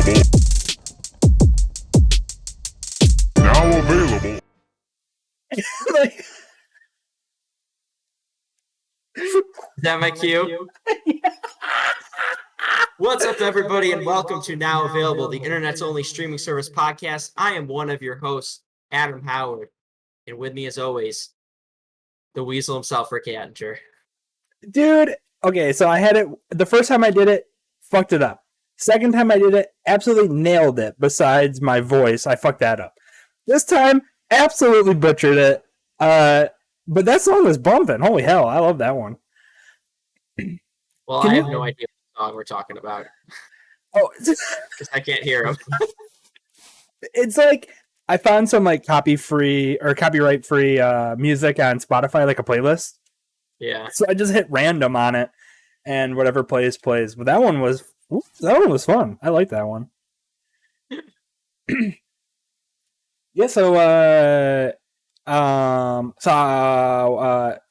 Now available. Like, Is that my cue? What's up, everybody, and welcome to Now Available, the internet's only streaming service podcast. I am one of your hosts, Adam Howard, and with me, as always, the weasel himself, Rick Attinger. dude, okay, so I had it the first time I did it, fucked it up. Second time I did it, absolutely nailed it. Besides my voice, I fucked that up. This time, absolutely butchered it. But that song was bumping. Holy hell, I love that one. Well, Can I you- have no idea what song we're talking about Oh, because I can't hear him. it's like I found some like copyright-free music on Spotify, like a playlist. Yeah. So I just hit random on it, and whatever plays. But that one was fun. I like that one. Yeah.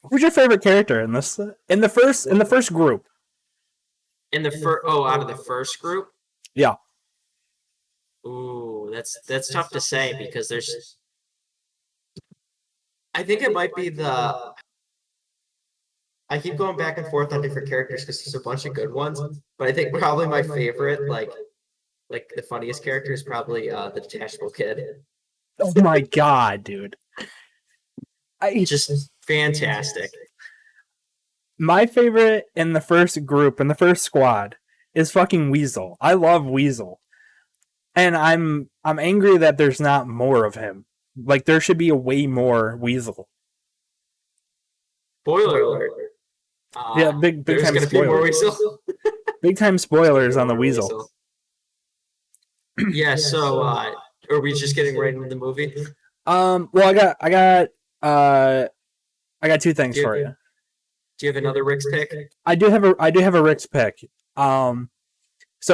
Who's your favorite character in this? In the first group? Out of the first group? Yeah. Ooh, that's tough to say because there's. I think it might be the. I keep going back and forth on different characters because there's a bunch of good ones, but I think probably my favorite, like the funniest character, is probably the detachable kid. Oh my god, dude! Just fantastic. My favorite in the first group, in the first squad, is fucking Weasel. I love Weasel, and I'm angry that there's not more of him. Like there should be a way more Weasel. Spoiler alert. Yeah, big There's time gonna be more spoilers. Weasel. Big time spoilers on the Weasel. Yeah. So, are we just getting right into the movie? Well, I got two things for you. Do you have another Rick's pick? I do have a Rick's pick. So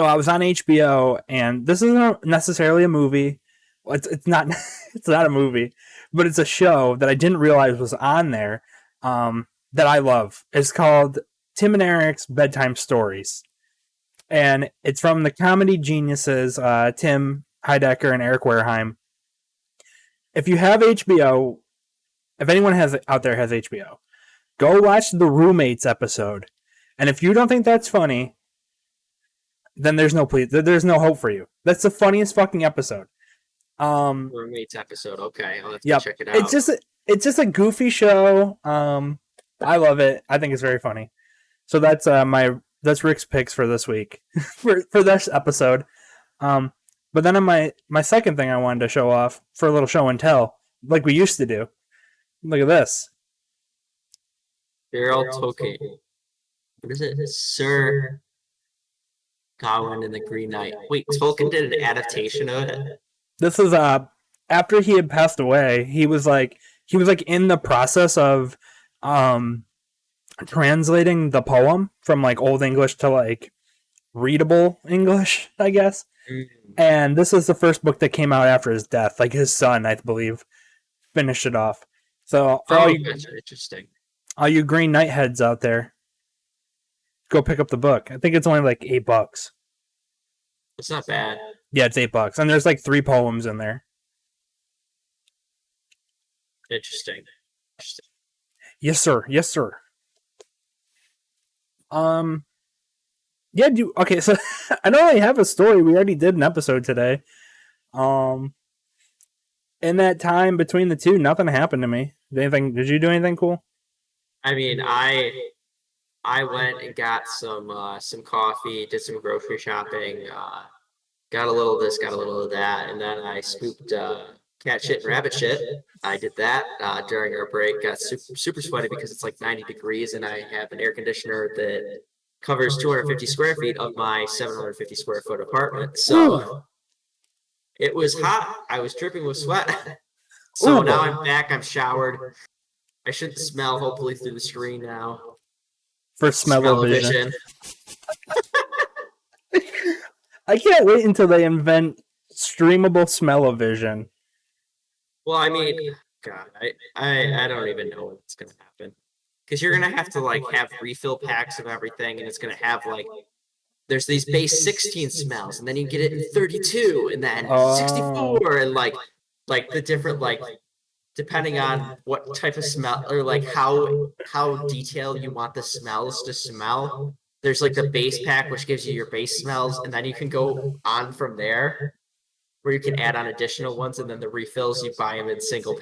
I was on HBO, and this isn't necessarily a movie. It's not it's not a movie, but it's a show that I didn't realize was on there. That I love. It's called Tim and Eric's Bedtime Stories, and it's from the comedy geniuses Tim Heidecker and Eric Wareheim. If you have HBO, if anyone out there has HBO, go watch the Roommates episode. And if you don't think that's funny, then there's no hope for you. That's the funniest fucking episode. Roommates episode. Okay, I'll have to check it out. It's just a goofy show. I love it. I think it's very funny. So that's Rick's picks for this week for this episode. But then on my second thing I wanted to show off for a little show and tell, like we used to do. Look at this. Daryl Tokay. What is it? Sir Gawain in the Green Knight. Wait, Tolkien did an adaptation of it? This is after he had passed away, he was like in the process of translating the poem from like Old English to like readable English, I guess. And this is the first book that came out after his death. Like his son, I believe, finished it off. So for that's interesting. all you Green Knight heads out there, go pick up the book. I think it's only like $8. It's not bad. Yeah, it's $8, and there's like 3 poems in there. Interesting. Yes, sir. Yes, sir. Yeah, okay, so I don't really have a story. We already did an episode today. In that time between the two, nothing happened to me. Did you do anything cool? I mean, I went and got some coffee, did some grocery shopping, got a little of this, got a little of that, and then I scooped cat shit and rabbit shit. I did that during our break. Got super sweaty because it's like 90 degrees, and I have an air conditioner that covers 250 square feet of my 750 square foot apartment. So it was hot. I was dripping with sweat. So now I'm back. I'm showered. I should smell hopefully through the screen now. For smell-o-vision. I can't wait until they invent streamable smell-o-vision. Well, I mean, God, I don't even know what's gonna happen. Because you're gonna have to like have refill packs of everything, and it's gonna have like there's these base 16 smells, and then you get it in 32, and then Oh. 64, and like the different like depending on what type of smell or like how detailed you want the smells to smell. There's like the base pack, which gives you your base smells, and then you can go on from there, where you can add on additional ones, and then the refills you buy them in single.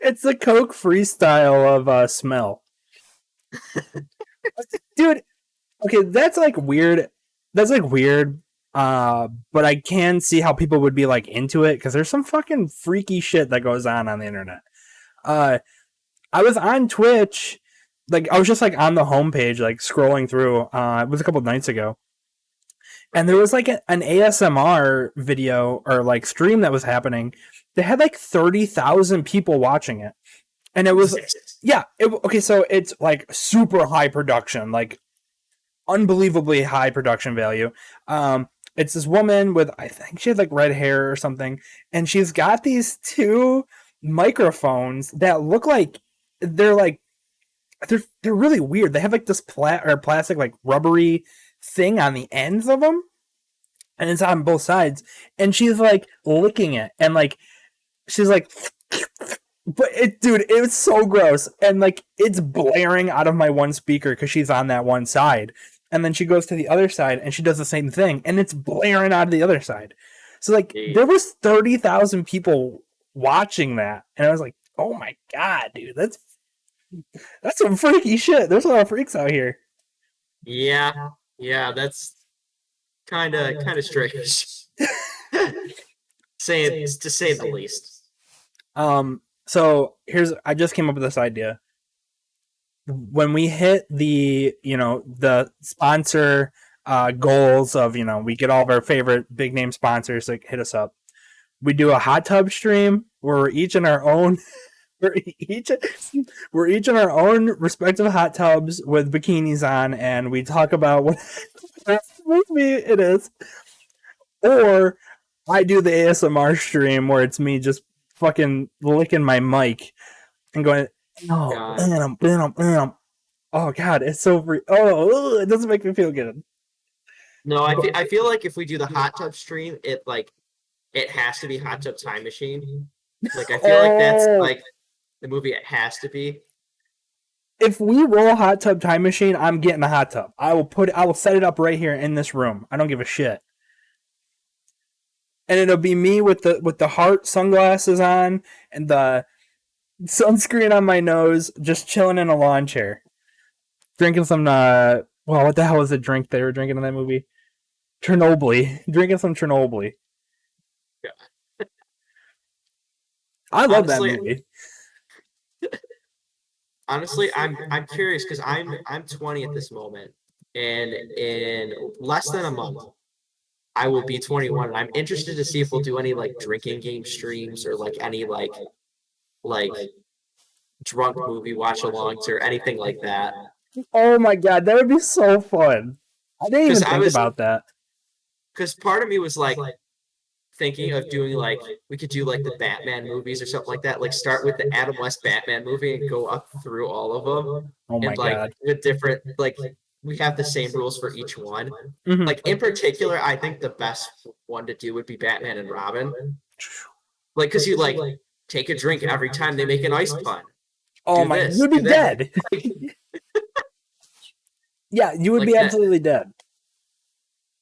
It's the Coke freestyle of smell. Dude, okay, that's like weird. That's like weird. But I can see how people would be like into it because there's some fucking freaky shit that goes on the internet. I was on Twitch, like I was just like on the homepage, like scrolling through. It was a couple nights ago, and there was like an ASMR video or like stream that was happening. They had like 30,000 people watching it, and it was okay. So it's like super high production, like unbelievably high production value. It's this woman with, I think she had like red hair or something, and she's got these two microphones that look like they're really weird. They have like this plastic like rubbery thing on the ends of them, and it's on both sides. And she's like licking it, and like she's like, but dude, it was so gross, and like it's blaring out of my one speaker because she's on that one side. And then she goes to the other side and she does the same thing, and it's blaring out of the other side. So like there was 30,000 people watching that, and I was like, oh my god, dude, that's some freaky shit. There's a lot of freaks out here. Yeah, that's kind of strange. To say the least. So I just came up with this idea. When we hit the sponsor goals of, we get all of our favorite big name sponsors to hit us up, we do a hot tub stream where we're each in our own respective hot tubs with bikinis on, and we talk about what movie it is. Or I do the ASMR stream where it's me just fucking licking my mic and going, oh god, it's so free. Oh, it doesn't make me feel good. No, I feel like if we do the hot tub stream, it has to be Hot Tub Time Machine. Like I feel like that's like the movie it has to be. If we roll Hot Tub Time Machine, I'm getting a hot tub. I will set it up right here in this room. I don't give a shit. And it'll be me with the heart sunglasses on and the sunscreen on my nose, just chilling in a lawn chair, drinking some what the hell was the drink they were drinking in that movie? Chernobyl. Drinking some Chernobyl. Yeah. I love that movie. Honestly, I'm curious because I'm 20 at this moment, and in less than a month, I will be 21. And I'm interested to see if we'll do any like drinking game streams or like any like drunk movie watch-alongs or anything like that. Oh my god, that would be so fun! I didn't even think about that. Because part of me was like thinking of doing like we could do like the Batman movies or something like that. Like start with the Adam West Batman movie and go up through all of them. Oh my god! With different we have the same rules for each one. Mm-hmm. Like in particular, I think the best one to do would be Batman and Robin. Like because you like take a drink every time they make an ice pun. Oh my! You'd be dead. Yeah, you would be absolutely dead.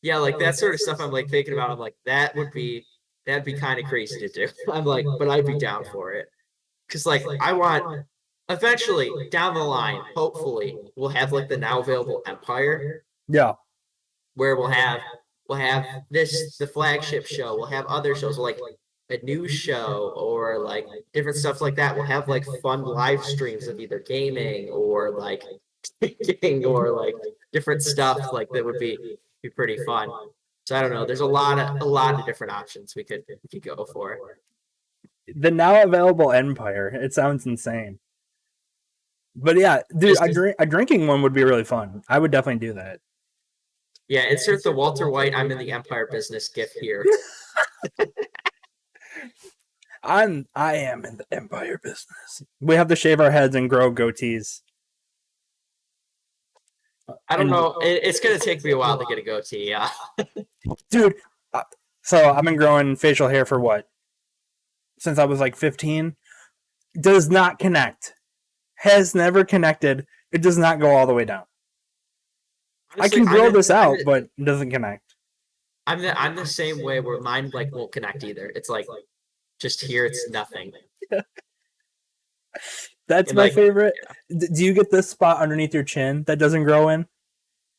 Yeah, like that sort of stuff. I'm like thinking about. I'm like that'd be kind of crazy to do. I'm like, but I'd be down for it because like I want eventually down the line, hopefully we'll have like the now available Empire. Yeah, where we'll have the flagship show. We'll have other shows like a news show or like different stuff like that. We'll have like fun live streams of either gaming or like drinking or like different stuff like that would be pretty fun. So I don't know. There's a lot of different options we could go for. The now available Empire. It sounds insane. But yeah, dude, a drinking one would be really fun. I would definitely do that. Yeah, insert the Walter White "I'm in the Empire business" gif here. I am in the Empire business. We have to shave our heads and grow goatees. I don't And know. It's gonna take me a while to get a goatee. Yeah. dude, so I've been growing facial hair for what? Since I was like 15. Does not connect. Has never connected. It does not go all the way down. I Honestly, can grow this out, but it doesn't connect. I'm the same way where mine like won't connect either. It's like just here, it's nothing. That's And my like, favorite. Do you get this spot underneath your chin that doesn't grow in?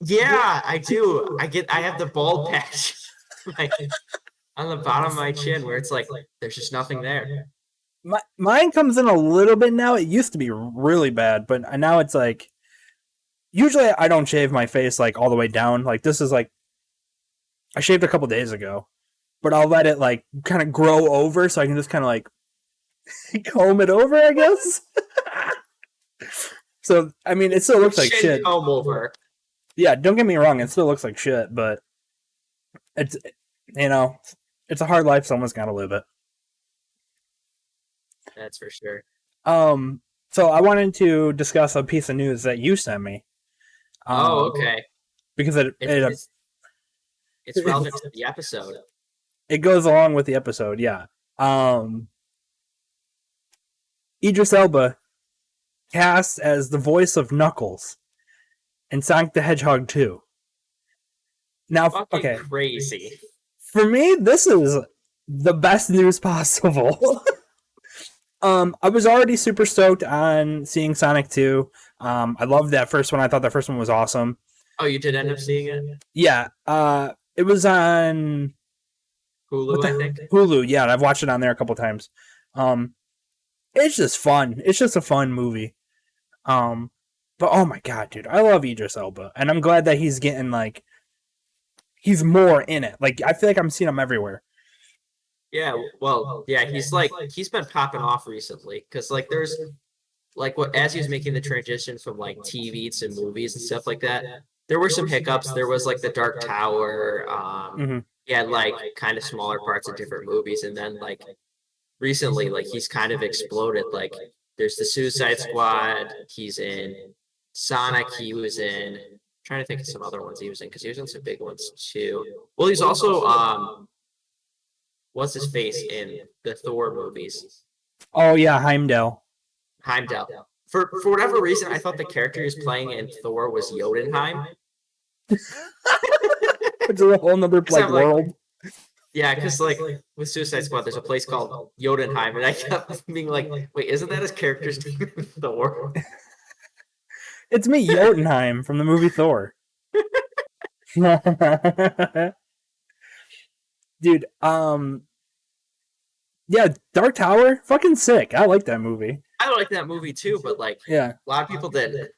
yeah, I do. I have the bald patch like on the bottom of my chin where it's like there's just nothing there. Mine comes in a little bit now. It used to be really bad, but now it's like usually I don't shave my face like all the way down. Like this is like I shaved a couple days ago, but I'll let it like kind of grow over so I can just kind of like comb it over, I guess. So I mean, it still looks like shit. Comb over. Yeah, don't get me wrong, it still looks like shit, but it's it's a hard life. Someone's got to live it. That's for sure. So I wanted to discuss a piece of news that you sent me. Okay. Because it's relevant to the episode. It goes along with the episode, yeah. Idris Elba cast as the voice of Knuckles in Sonic the Hedgehog 2. Now, okay, crazy. For me, this is the best news possible. I was already super stoked on seeing Sonic 2. I loved that first one. I thought that first one was awesome. Oh, you did end up seeing it? Yeah. It was on Hulu, I think. Hulu, yeah. I've watched it on there a couple times. It's just fun. It's just a fun movie. But oh my god, dude, I love Idris Elba, and I'm glad that he's getting like he's more in it. Like I feel like I'm seeing him everywhere. Yeah, well, yeah, he's been popping off recently because like there's like what as he was making the transition from like TV to movies and stuff like that, there were some hiccups. There was like the Dark Tower, yeah, like kind of smaller parts of different movies, and then like recently, like he's kind of exploded. Like there's the Suicide Squad. He's in Sonic. He was in. I'm trying to think of some other ones he was in because he was in some big ones too. Well, he's also what's his face in the Thor movies? Oh yeah, Heimdall. For whatever reason, I thought the character he was playing in Thor was Jotunheim. It's a whole nother like world. Yeah, because like with Suicide Squad, there's a place called Jotunheim, and I kept being like, "Wait, isn't that his character's name in Thor?" It's me, Jotunheim from the movie Thor. Dude, yeah, Dark Tower, fucking sick. I like that movie. I like that movie too, but like, yeah, a lot of people did.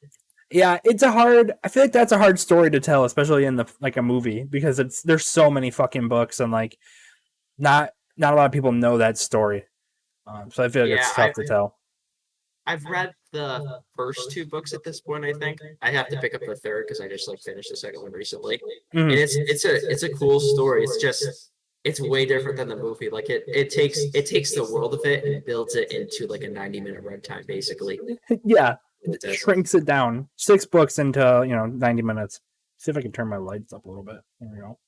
Yeah, I feel like that's a hard story to tell, especially in a movie, because there's so many fucking books and like not a lot of people know that story. So I feel like it's tough to tell. I've read the first two books at this point. I think I have to pick up the third because I just like finished the second one recently, and it's a cool story. It's just it's way different than the movie. Like it takes the world of it and builds it into like a 90-minute runtime, basically. Yeah. It shrinks it down. 6 books into 90 minutes. See if I can turn my lights up a little bit. There we go.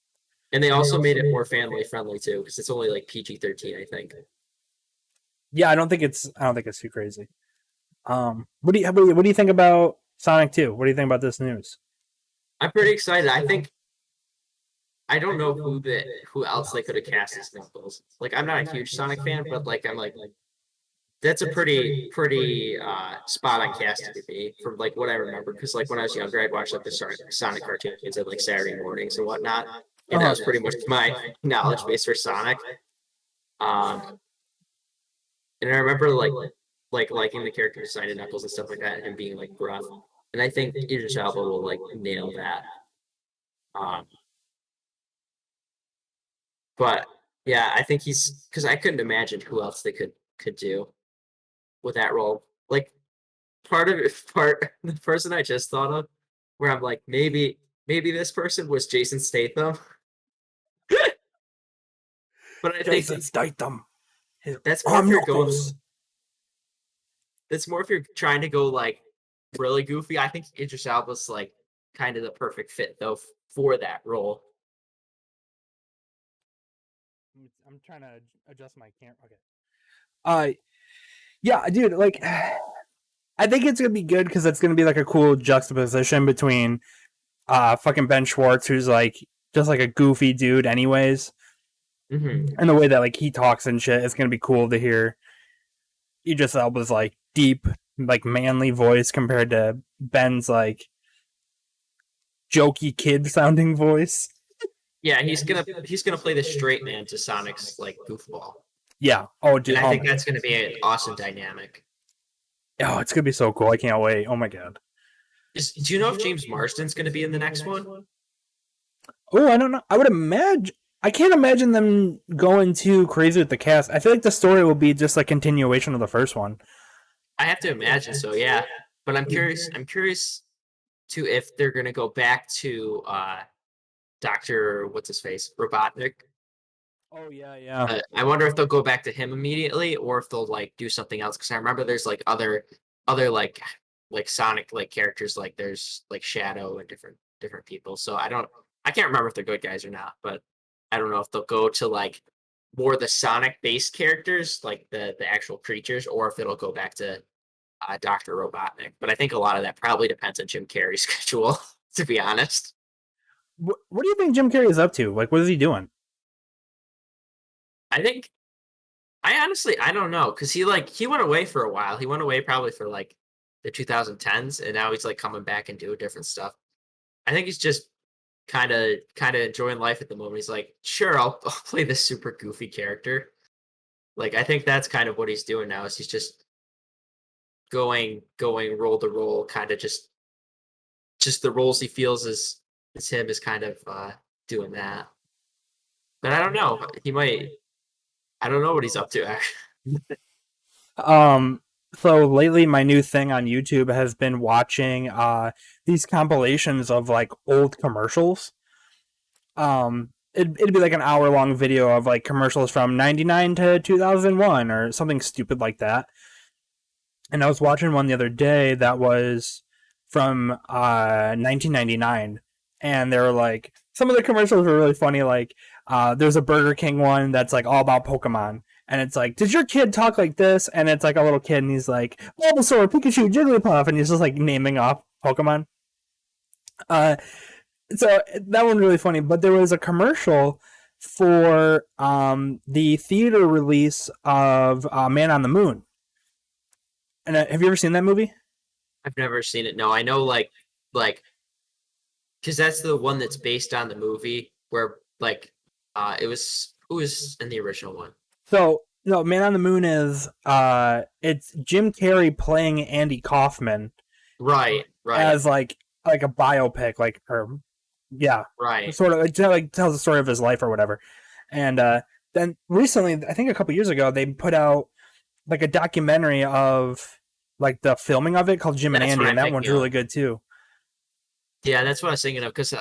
And they also made it more family friendly too, because it's only like PG-13, I think. Yeah, I don't think it's too crazy. What do you think about Sonic 2? What do you think about this news? I'm pretty excited. I don't know who else they could have cast as Knuckles. Like I'm not a huge Sonic fan, but like I'm like that's a pretty spot on cast to be from like what I remember. Because like when I was younger, I'd watch like the Sonic cartoons at like Saturday mornings and whatnot, and that was pretty much my knowledge base for Sonic. And I remember like liking the character design of Knuckles and stuff like that, and being like gruff. And I think Idris Elba will like nail that. But yeah, I think he's because I couldn't imagine who else they could do with that role. Like the person I just thought of, where I'm like, maybe this person was Jason Statham. But I think Statham. That's more if you're going. That's more if you're trying to go like really goofy. I think Idris Elba's like kind of the perfect fit though for that role. I'm trying to adjust my camera. Okay. Yeah, dude, like I think it's gonna be good because it's gonna be like a cool juxtaposition between fucking Ben Schwartz, who's like just like a goofy dude anyways, and the way that like he talks and shit. It's gonna be cool to hear Idris Elba's like deep, like manly voice compared to Ben's like jokey kid sounding voice. Yeah, he's gonna play the straight man to Sonic's like goofball. Yeah. Oh, dude. And I think that's gonna be an awesome dynamic. Oh, it's gonna be so cool. I can't wait. Oh my god. Do you know if James Marsden's gonna be in the next one? Oh, I don't know. I would imagine. I can't imagine them going too crazy with the cast. I feel like the story will be just a continuation of the first one. I have to imagine so, yeah. But I'm curious. I'm curious to if they're gonna go back to Doctor what's his face Robotnik. Oh yeah, yeah. I wonder if they'll go back to him immediately, or if they'll like do something else. Because I remember there's like other like Sonic like characters, like there's like Shadow and different people. So I can't remember if they're good guys or not, but I don't know if they'll go to like more the Sonic based characters, like the actual creatures, or if it'll go back to Dr. Robotnik. But I think a lot of that probably depends on Jim Carrey's schedule, to be honest. What do you think Jim Carrey is up to? Like, what is he doing? I don't know, because he went away for a while. He went away probably for like the 2010s, and now he's like coming back and doing different stuff. I think he's just kind of enjoying life at the moment. He's like, sure, I'll play this super goofy character. Like, I think that's kind of what he's doing now. Is he's just going role to role, kind of just the roles he feels is him is kind of doing that. But I don't know. He might. I don't know what he's up to actually. So lately my new thing on YouTube has been watching these compilations of like old commercials. It'd be like an hour long video of like commercials from 99 to 2001 or something stupid like that. And I was watching one the other day that was from 1999, and they were like, some of the commercials were really funny. Like there's a Burger King one that's like all about Pokemon, and it's like, did your kid talk like this? And it's like a little kid, and he's like, Bulbasaur, Pikachu, Jigglypuff, and he's just like naming off Pokemon. So that one's really funny. But there was a commercial for the theater release of Man on the Moon. And have you ever seen that movie? I've never seen it. No, I know like because that's the one that's based on the movie where like it was who was in the original one. So no, Man on the Moon is it's Jim Carrey playing Andy Kaufman, right, as like a biopic, right, sort of like tells the story of his life or whatever. And then recently, I think a couple years ago, they put out like a documentary of like the filming of it called Jim and Andy, and that one's really good too. Yeah, that's what I was thinking of, because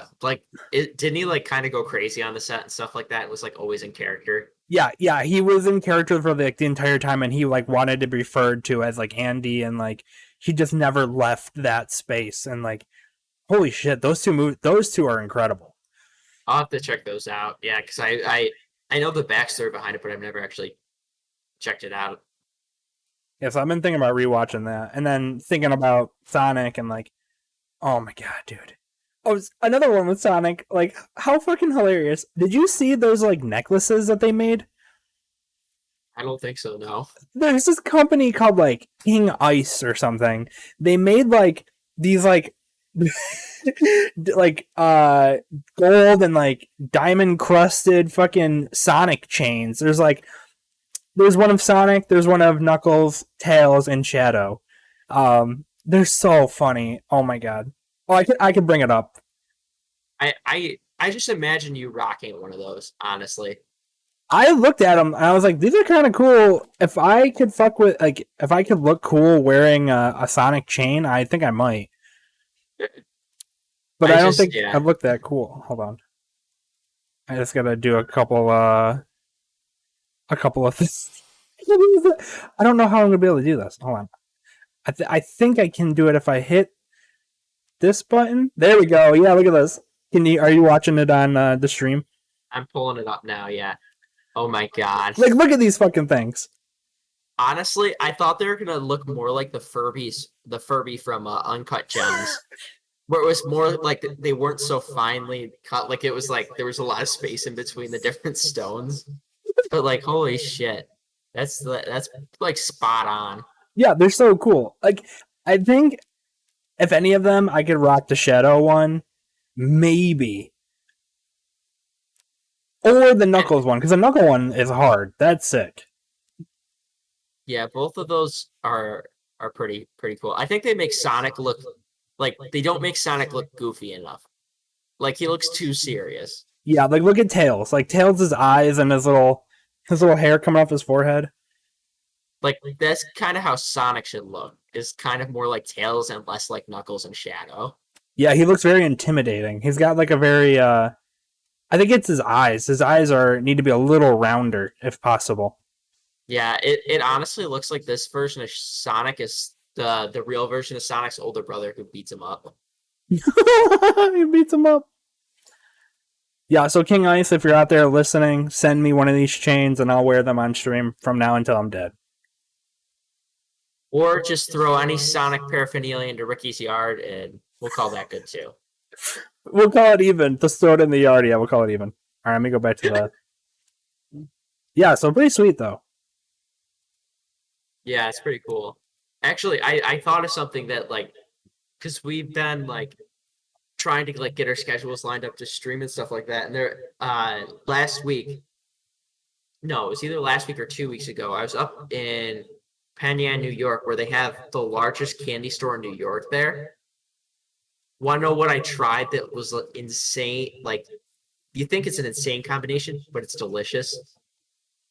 didn't he like kind of go crazy on the set and stuff like that? It was like always in character. Yeah, he was in character for like the entire time, and he like wanted to be referred to as like Andy, and like he just never left that space. And like, holy shit, those two are incredible. I'll have to check those out. Yeah, because I know the backstory behind it, but I've never actually checked it out. Yes, I've been thinking about rewatching that, and then thinking about Sonic, and like, oh my god, dude. Oh, another one with Sonic. Like, how fucking hilarious. Did you see those like necklaces that they made? I don't think so, no. There's this company called like King Ice or something. They made like these like like gold and like diamond crusted fucking Sonic chains. There's one of Sonic, there's one of Knuckles, Tails, and Shadow. They're so funny. Oh my god. Oh, I could bring it up. I just imagine you rocking one of those, honestly. I looked at them and I was like, these are kind of cool. If I could if I could look cool wearing a Sonic chain, I think I might. But I don't think I look that cool. Hold on. I just gotta do a couple of things. I don't know how I'm gonna be able to do this. Hold on. I think I can do it if I hit this button. There we go. Yeah, look at this. Are you watching it on the stream? I'm pulling it up now. Yeah. Oh my god. Like, look at these fucking things. Honestly, I thought they were gonna look more like the Furby from Uncut Gems, where it was more like they weren't so finely cut. Like it was like there was a lot of space in between the different stones. But like, holy shit, that's like spot on. Yeah, they're so cool. Like, I think if any of them, I could rock the Shadow one, maybe, or the Knuckles one, because the Knuckle one is hard. That's sick. Yeah, both of those are pretty cool. I think they make Sonic look like they don't make Sonic look goofy enough. Like he looks too serious. Yeah, like look at Tails. Like Tails' eyes and his little hair coming off his forehead. Like that's kind of how Sonic should look. Is kind of more like Tails and less like Knuckles and Shadow. Yeah, he looks very intimidating. He's got like a very I think it's his eyes. His eyes need to be a little rounder if possible. Yeah, it honestly looks like this version of Sonic is the real version of Sonic's older brother who beats him up. He beats him up. Yeah, so King Ice, if you're out there listening, send me one of these chains and I'll wear them on stream from now until I'm dead. Or just throw any Sonic paraphernalia into Ricky's yard and we'll call that good too. We'll call it even. Just throw it in the yard. Yeah, we'll call it even. All right, let me go back to that. Yeah, so pretty sweet though. Yeah, it's pretty cool. Actually, I thought of something that like, because we've been like trying to like get our schedules lined up to stream and stuff like that. And there, last week, no, it was either last week or 2 weeks ago. I was up in Penn Yan, New York, where they have the largest candy store in New York there. Want to know what I tried that was insane? Like, you think it's an insane combination, but it's delicious.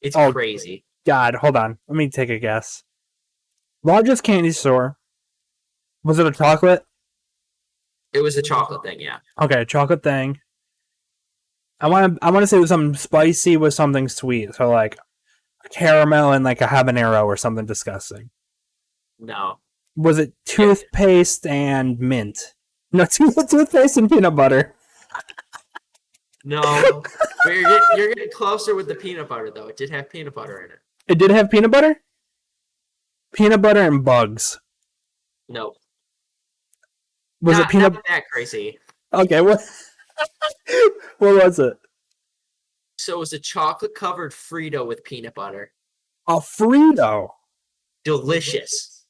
It's crazy. God, hold on. Let me take a guess. Largest candy store. Was it a chocolate? It was a chocolate thing, yeah. Okay, chocolate thing. I want to say it was something spicy with something sweet. So like caramel and like a habanero or something disgusting. No. Was it toothpaste and mint? No, toothpaste and peanut butter. No. You're getting closer with the peanut butter, though. It did have peanut butter in it. It did have peanut butter? Peanut butter and bugs. No. Was it peanut? Not that crazy. Okay, what? What was it? So it was a chocolate-covered Frito with peanut butter. A Frito. Delicious.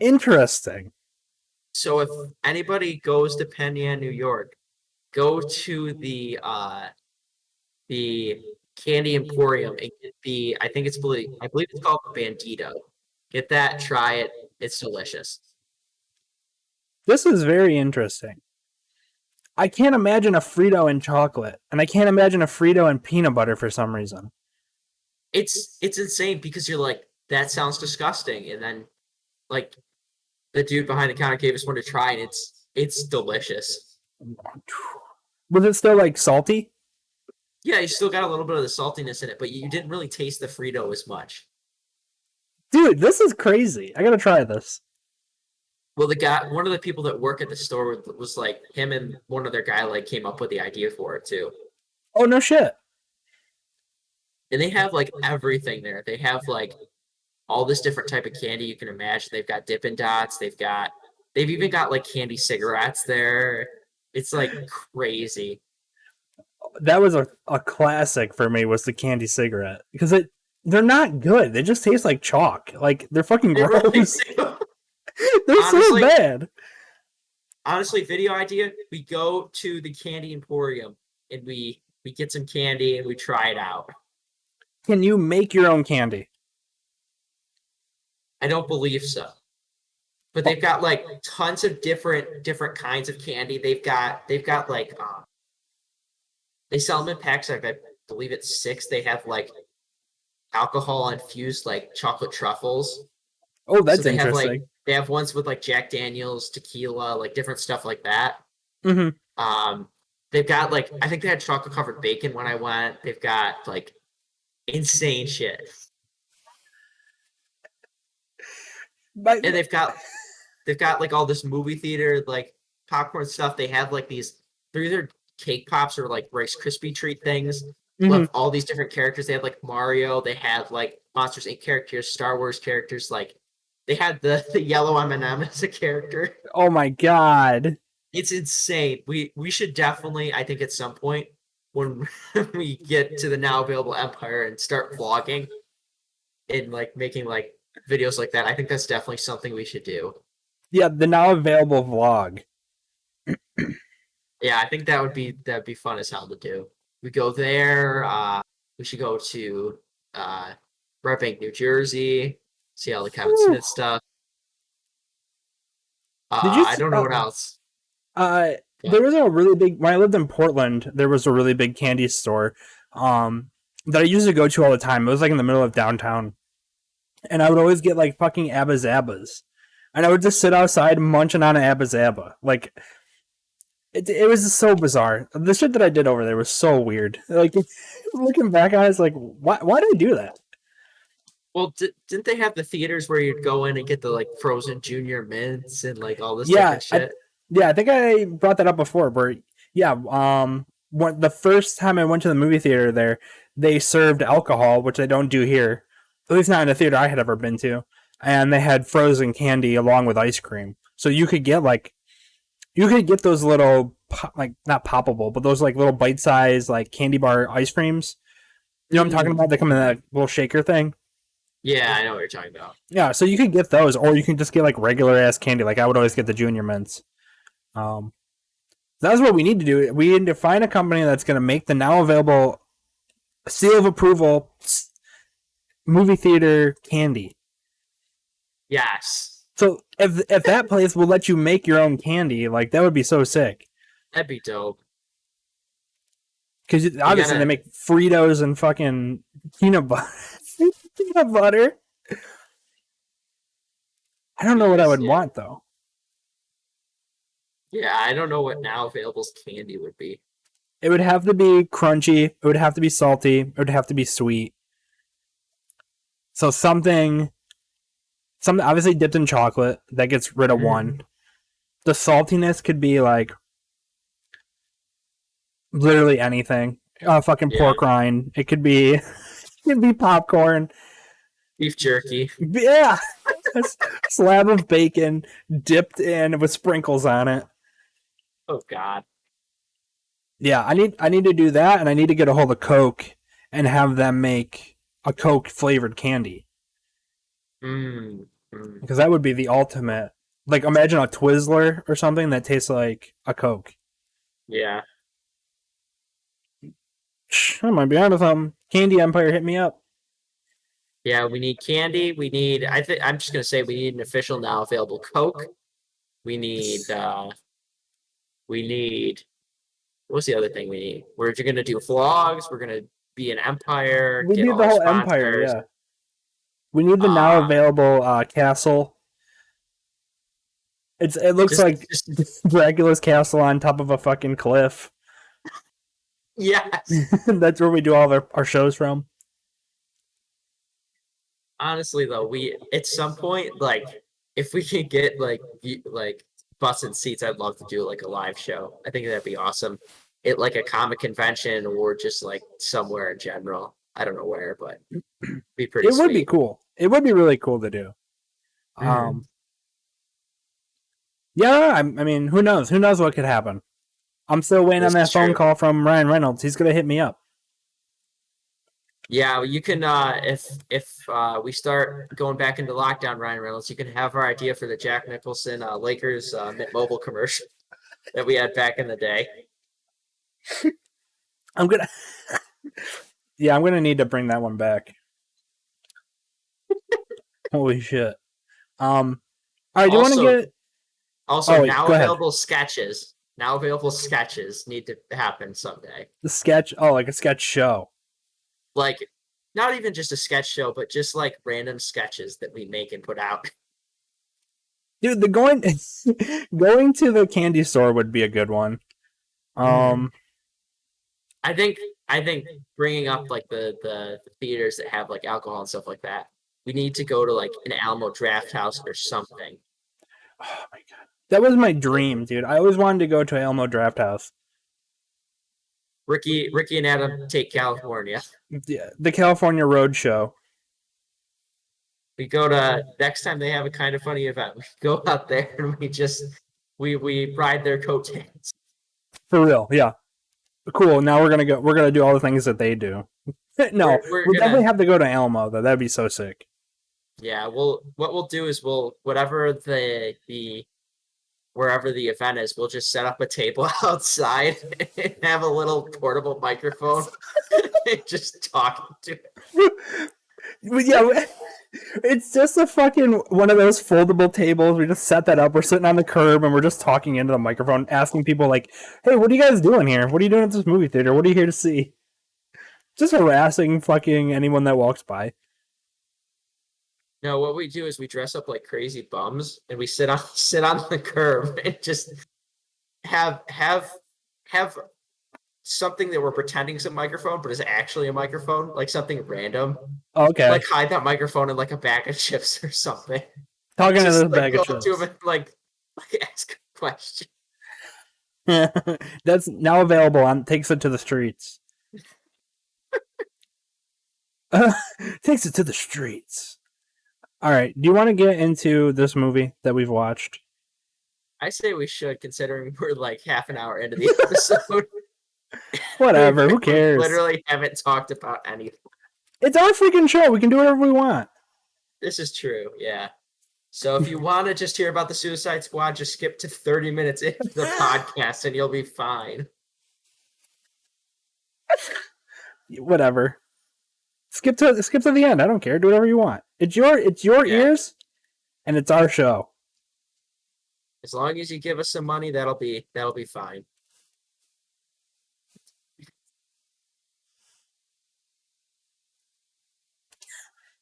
Interesting. So if anybody goes to Penn Yan, New York, go to the Candy Emporium and get I believe it's called the Bandito. Get that, try it. It's delicious. This is very interesting. I can't imagine a Frito in chocolate, and I can't imagine a Frito in peanut butter for some reason. It's insane because you're like, that sounds disgusting, and then like the dude behind the counter gave us one to try, and it's delicious. Was it still like salty? Yeah, you still got a little bit of the saltiness in it, but you didn't really taste the Frito as much. Dude, this is crazy. I gotta try this. Well, one of the people that work at the store was like him and one other guy like came up with the idea for it too. Oh no shit. And they have like everything there. They have like all this different type of candy you can imagine. They've got Dippin' Dots. They've even got like candy cigarettes there. It's like crazy. That was a classic for me, was the candy cigarette, because they're not good. They just taste like chalk. Like they're fucking gross. They're honestly, so bad. Honestly, video idea: we go to the Candy Emporium and we get some candy and we try it out. Can you make your own candy? I don't believe so. But they've got like tons of different kinds of candy. They've got like they sell them in packs. Like I believe it's 6. They have like alcohol infused like chocolate truffles. Oh, that's interesting. They have ones with like Jack Daniels, tequila, like different stuff like that. Mm-hmm. They've got like, I think they had chocolate covered bacon when I went. They've got like insane shit. And they've got they've got like all this movie theater like popcorn stuff. They have like they're either cake pops or like Rice Krispie treat things Hmm. with all these different characters. They had like Mario, they had like Monsters Inc. characters, Star Wars characters, like they had the yellow M&M as a character. Oh my god. It's insane. We should definitely, I think at some point when we get to the now available Empire and start vlogging and like making like videos like that, I think that's definitely something we should do. Yeah, the now available vlog. Yeah, I think that'd be fun as hell to do. We go there. We should go to Red Bank, New Jersey. See all the Kevin Whew. Smith stuff. Did you? I don't know what else. Uh, But there was a really big when I lived in Portland. There was a really big candy store, that I used to go to all the time. It was like in the middle of downtown, and I would always get like fucking Abba Zabbas, and I would just sit outside munching on an Abba Zabba. Like it was just so bizarre. The shit that I did over there was so weird. Like looking back on it, it's like why did I do that? well, didn't they have the theaters where you'd go in and get the like frozen junior mints and like all this Yeah, different shit? yeah, I think I brought that up before. Where yeah, when the first time I went to the movie theater there, they served alcohol, which they don't do here. At least not in a theater I had ever been to. And they had frozen candy along with ice cream, so you could get those little like not poppable, but those like little bite size like candy bar ice creams. You know what I'm talking about? They come in that little shaker thing. Yeah, I know what you're talking about. Yeah, so you could get those, or you can just get like regular ass candy. Like I would always get the junior mints. Um, that's what we need to do. We need to find a company that's going to make the now available seal of approval movie theater candy. Yes, So if that place will let you make your own candy, like that would be so sick. that'd be dope. Because obviously gotta they make Fritos and fucking peanut butter. Peanut butter. I don't know what I would Yeah. want though. Yeah, I don't know what now available's candy would be. It would have to be crunchy. It would have to be salty. It would have to be sweet. So something obviously dipped in chocolate that gets rid of one. The saltiness could be like literally anything. Fucking Yeah. pork rind. It could be it could be popcorn. Beef jerky. Yeah. A slab of bacon dipped in with sprinkles on it. Oh God. Yeah, I need to do that, and I need to get a hold of Coke and have them make a Coke flavored candy, Mm. Mm. because that would be the ultimate. Like imagine a Twizzler or something that tastes like a Coke. Yeah. I might be onto something. Candy Empire, hit me up. Yeah, we need candy. We need I think I'm just gonna say we need an official now available Coke. We need what's the other thing we need? We're gonna do vlogs, we're gonna be an empire, We get need all the our whole Empire. sponsors. Yeah, we need the now Uh, available castle. It looks just, like just Dracula's castle on top of a fucking cliff. yes. That's where we do all of our shows from. Honestly though, we at some point, like if we can get like butts and seats, I'd love to do like a live show. I think that'd be awesome. At like a comic convention or just like somewhere in general. I don't know where, but be pretty It would be sweet. cool. It would be really cool to do. Mhm. Yeah, I mean, who knows? Who knows what could happen? I'm still waiting on This that is phone true. call from Ryan Reynolds. He's gonna hit me up. Yeah, you can if we start going back into lockdown, Ryan Reynolds, you can have our idea for the Jack Nicholson Lakers Mint Mobile commercial that we had back in the day. I'm gonna. Yeah, I'm gonna need to bring that one back. Holy shit. All right. Do you want to Also, get? Also, Oh, wait, now go ahead. available sketches. Now available sketches need to happen someday. The sketch? Oh, like a sketch show. Like, not even just a sketch show, but just like random sketches that we make and put out. Dude, the going going to the candy store would be a good one. I think bringing up like the theaters that have like alcohol and stuff like that. We need to go to like an Alamo Draft House or something. Oh my god, that was my dream, dude. I always wanted to go to Elmo Draft House. Ricky and Adam take California. Yeah, the California Road Show. We go to next time they have a kind of funny event. We go out there and we ride their coattails. For real, yeah. Cool. Now we're gonna do all the things that they do. No, We're we gonna definitely have to go to Elmo though. That'd be so sick. yeah. What we'll do is whatever the wherever the event is, we'll just set up a table outside and have a little portable microphone and just talk to it. Yeah, it's just a fucking one of those foldable tables. We just set that up. We're sitting on the curb and we're just talking into the microphone, asking people like, "Hey, what are you guys doing here? What are you doing at this movie theater? What are you here to see?" Just harassing fucking anyone that walks by. No, what we do is we dress up like crazy bums and we sit on the curb and just have something that we're pretending is a microphone, but is actually a microphone, like something random. Okay, Like hide that microphone in like a bag of chips or something. talking to Just this like bag go of up chips. to him and like ask a question. That's now available on Takes It to the Streets. Takes It to the Streets. All right. Do you want to get into this movie that we've watched? I say we should, considering we're like half an hour into the episode. Whatever. Who We cares? literally haven't talked about anything. It's our freaking show. We can do whatever we want. This is true, yeah. So if you want to just hear about the Suicide Squad, just skip to 30 minutes into the podcast and you'll be fine. Whatever. Skip to the end. I don't care. Do whatever you want. It's your Yeah. ears, and it's our show. As long as you give us some money, that'll be fine.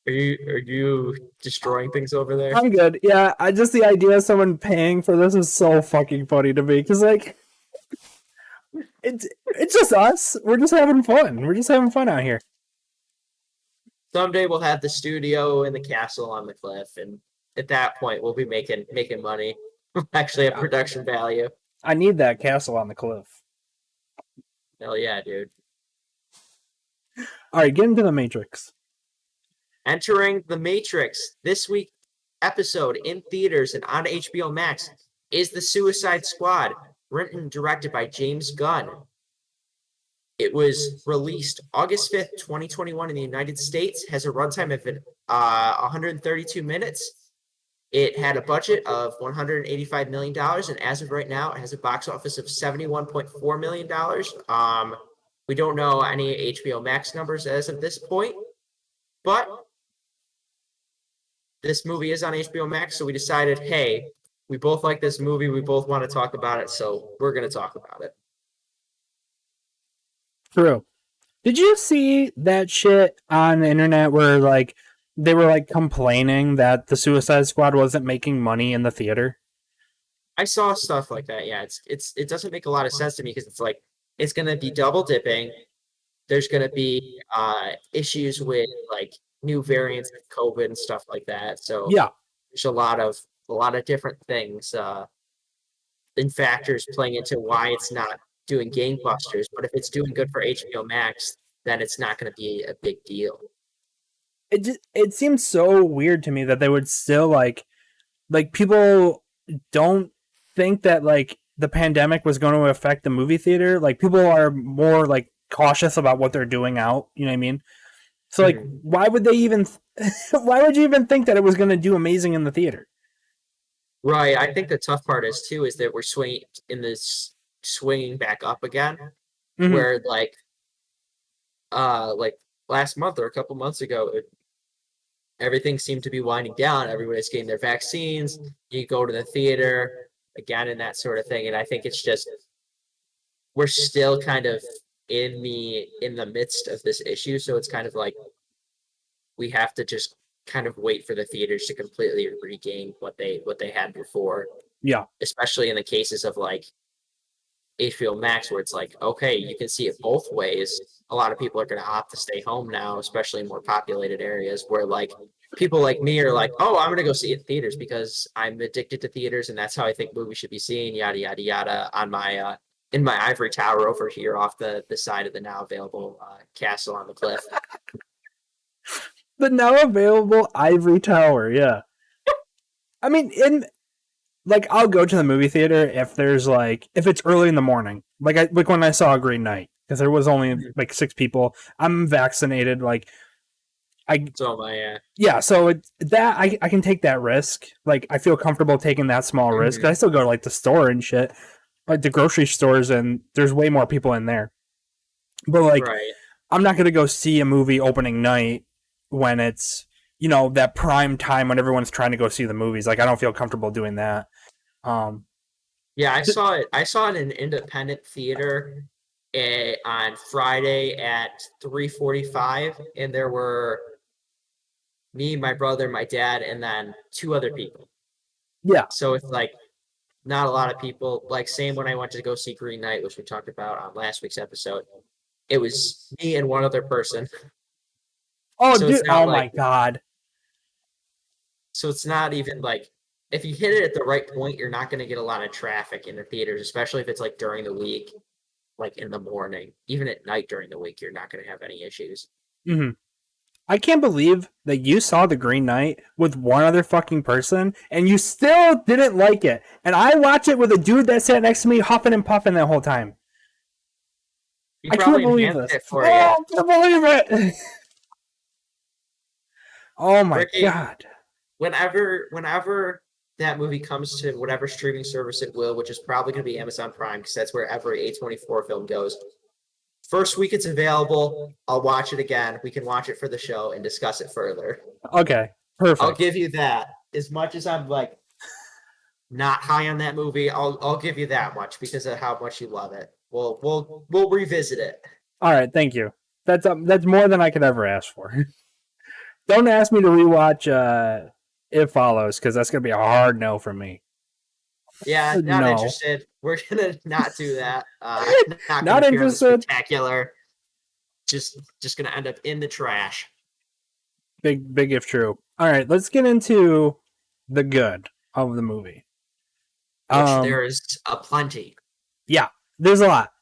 Are you destroying things over there? I'm good. Yeah, I just the idea of someone paying for this is so fucking funny to me because like it's just us. We're just having fun. We're just having fun out here. Someday we'll have the studio and the castle on the cliff, and at that point we'll be making money. Actually have production value. I need that castle on the cliff. Hell yeah, dude. All right, get into the Matrix. Entering the Matrix this week episode in theaters and on HBO Max is The Suicide Squad, written and directed by James Gunn. It was released August 5th, 2021 in the United States, has a runtime of 132 minutes. It had a budget of $185 million, and as of right now, it has a box office of $71.4 million. We don't know any HBO Max numbers as of this point, but this movie is on HBO Max, so we decided, hey, we both like this movie, we both want to talk about it, so we're going to talk about it. True. Did you see that shit on the internet where like they were like complaining that the Suicide Squad wasn't making money in the theater? I saw stuff like that. Yeah, it doesn't make a lot of sense to me because it's like it's going to be double dipping. There's going to be issues with like new variants of COVID and stuff like that. So Yeah. there's a lot of different things and factors playing into why it's not doing gangbusters. But if it's doing good for HBO Max, then it's not going to be a big deal. It seems so weird to me that they would still like people don't think that like the pandemic was going to affect the movie theater. Like people are more like cautious about what they're doing out, you know what I mean? So like why would they even why would you even think that it was going to do amazing in the theater? Right. I think the tough part is too is that we're swinging back up again, Mhm. where like last month or a couple months ago, everything seemed to be winding down. Everybody's getting their vaccines. You go to the theater again and that sort of thing. And I think it's just we're still kind of in the midst of this issue. So it's kind of like we have to just kind of wait for the theaters to completely regain what they had before. Yeah. Especially in the cases of like HBO Max, where it's like, okay, you can see it both ways. A lot of people are going to opt to stay home now, especially in more populated areas where like people like me are like, oh, I'm gonna go see it in theaters because I'm addicted to theaters, and that's how I think movies should be seen. Yada yada yada. On my in my ivory tower over here, off the side of the now available castle on the cliff. The now available ivory tower. Yeah. I mean, I'll go to the movie theater if if it's early in the morning, like when I saw Green Knight, because there was only like 6 people. I'm vaccinated, So my so I can take that risk. Like, I feel comfortable taking that small risk. I still go to like the store and shit, like the grocery stores, and there's way more people in there. But right. I'm not gonna go see a movie opening night when it's that prime time when everyone's trying to go see the movies. Like, I don't feel comfortable doing that. Yeah, I saw it. I saw it in an independent theater on Friday at 3:45, and there were me, my brother, my dad, and then 2 other people. Yeah. So it's like not a lot of people. Like, same when I went to go see Green Knight, which we talked about on last week's episode. It was me and one other person. Oh, So dude! it's not Oh my god! So it's not even like if you hit it at the right point, you're not going to get a lot of traffic in the theaters, especially if it's like during the week, like in the morning. Even at night during the week, you're not going to have any issues. Mm-hmm. I can't believe that you saw The Green Knight with one other fucking person and you still didn't like it. And I watched it with a dude that sat next to me huffing and puffing that whole time. I can't believe this. I can't believe it. Oh my Ricky, god. Whenever that movie comes to whatever streaming service it will, which is probably going to be Amazon Prime, because that's where every A24 film goes. First week it's available, I'll watch it again. We can watch it for the show and discuss it further. Okay, perfect. I'll give you that. As much as I'm like not high on that movie, I'll give you that much because of how much you love it. We'll revisit it. All right, thank you. That's more than I could ever ask for. Don't ask me to rewatch It Follows, because that's gonna be a hard no from me. Yeah, not interested. We're gonna not do that. Not interested. Spectacular. Just gonna end up in the trash. Big if true. All right, let's get into the good of the movie. Which there is a plenty. Yeah, there's a lot.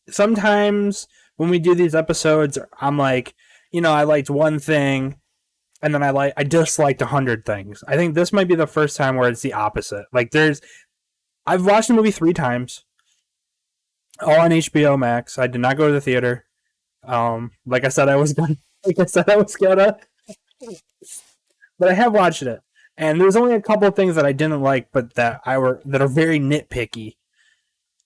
Sometimes when we do these episodes, I'm like, I liked one thing, and then I disliked 100 things. I think this might be the first time where it's the opposite. Like, I've watched the movie 3 times, all on HBO Max. I did not go to the theater. Like I said, I was gonna. But I have watched it, and there's only a couple of things that I didn't like, but that are very nitpicky.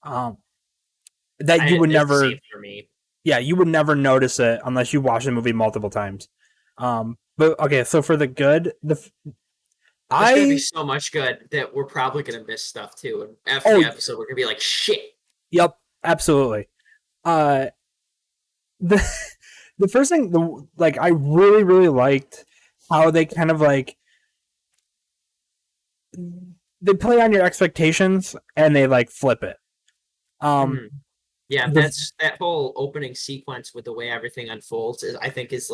That you would never. For me. Yeah, you would never notice it unless you watch the movie multiple times. But okay, so for the good, there's gonna be so much good that we're probably gonna miss stuff too. And after the episode, we're gonna be like, shit. Yep, absolutely. The first thing, I really, really liked how they kind of they play on your expectations and they flip it. Yeah, that's that whole opening sequence with the way everything unfolds I think is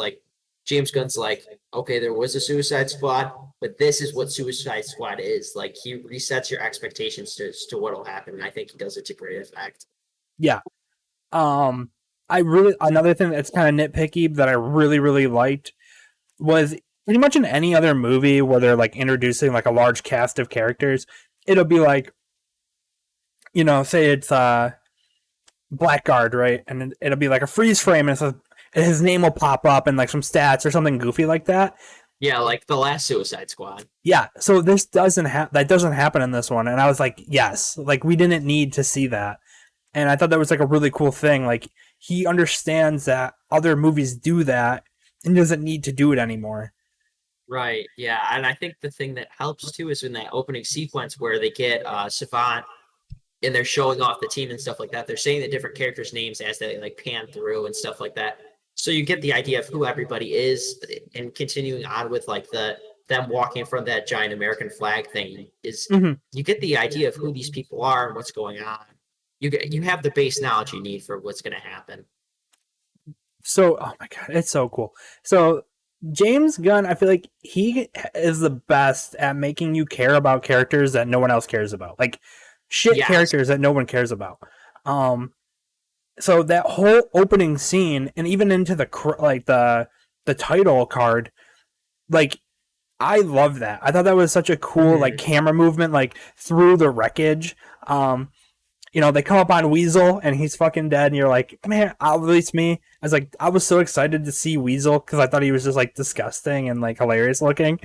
James Gunn's okay, there was a Suicide Squad, but this is what Suicide Squad is. He resets your expectations to what'll happen, and I think he does it to great effect. Yeah. Another thing that's kind of nitpicky that I really, really liked was pretty much in any other movie where they're introducing a large cast of characters, it'll be say it's Blackguard, right? And it'll be a freeze frame and his name will pop up and some stats or something goofy like that. Yeah, like the last Suicide Squad. Yeah, so this doesn't happen in this one, and I was like, yes, we didn't need to see that, and I thought that was a really cool thing. He understands that other movies do that and doesn't need to do it anymore. Right. Yeah, and I think the thing that helps too is in that opening sequence where they get Savant and they're showing off the team and stuff like that. They're saying the different characters' names as they pan through and stuff like that. So you get the idea of who everybody is, and continuing on with them walking from that giant American flag thing is you get the idea of who these people are and what's going on. You have the base knowledge you need for what's going to happen. So, oh my god, it's so cool. So James Gunn, I feel like he is the best at making you care about characters that no one else cares about, like shit Yes. characters that no one cares about. Um, so that whole opening scene, and even into the title card, like I love that. I thought that was such a cool like Mhm. camera movement, like through the wreckage. They come up on Weasel and he's fucking dead, and you're like, man, at least me. I was like, I was so excited to see Weasel because I thought he was just like disgusting and like hilarious looking.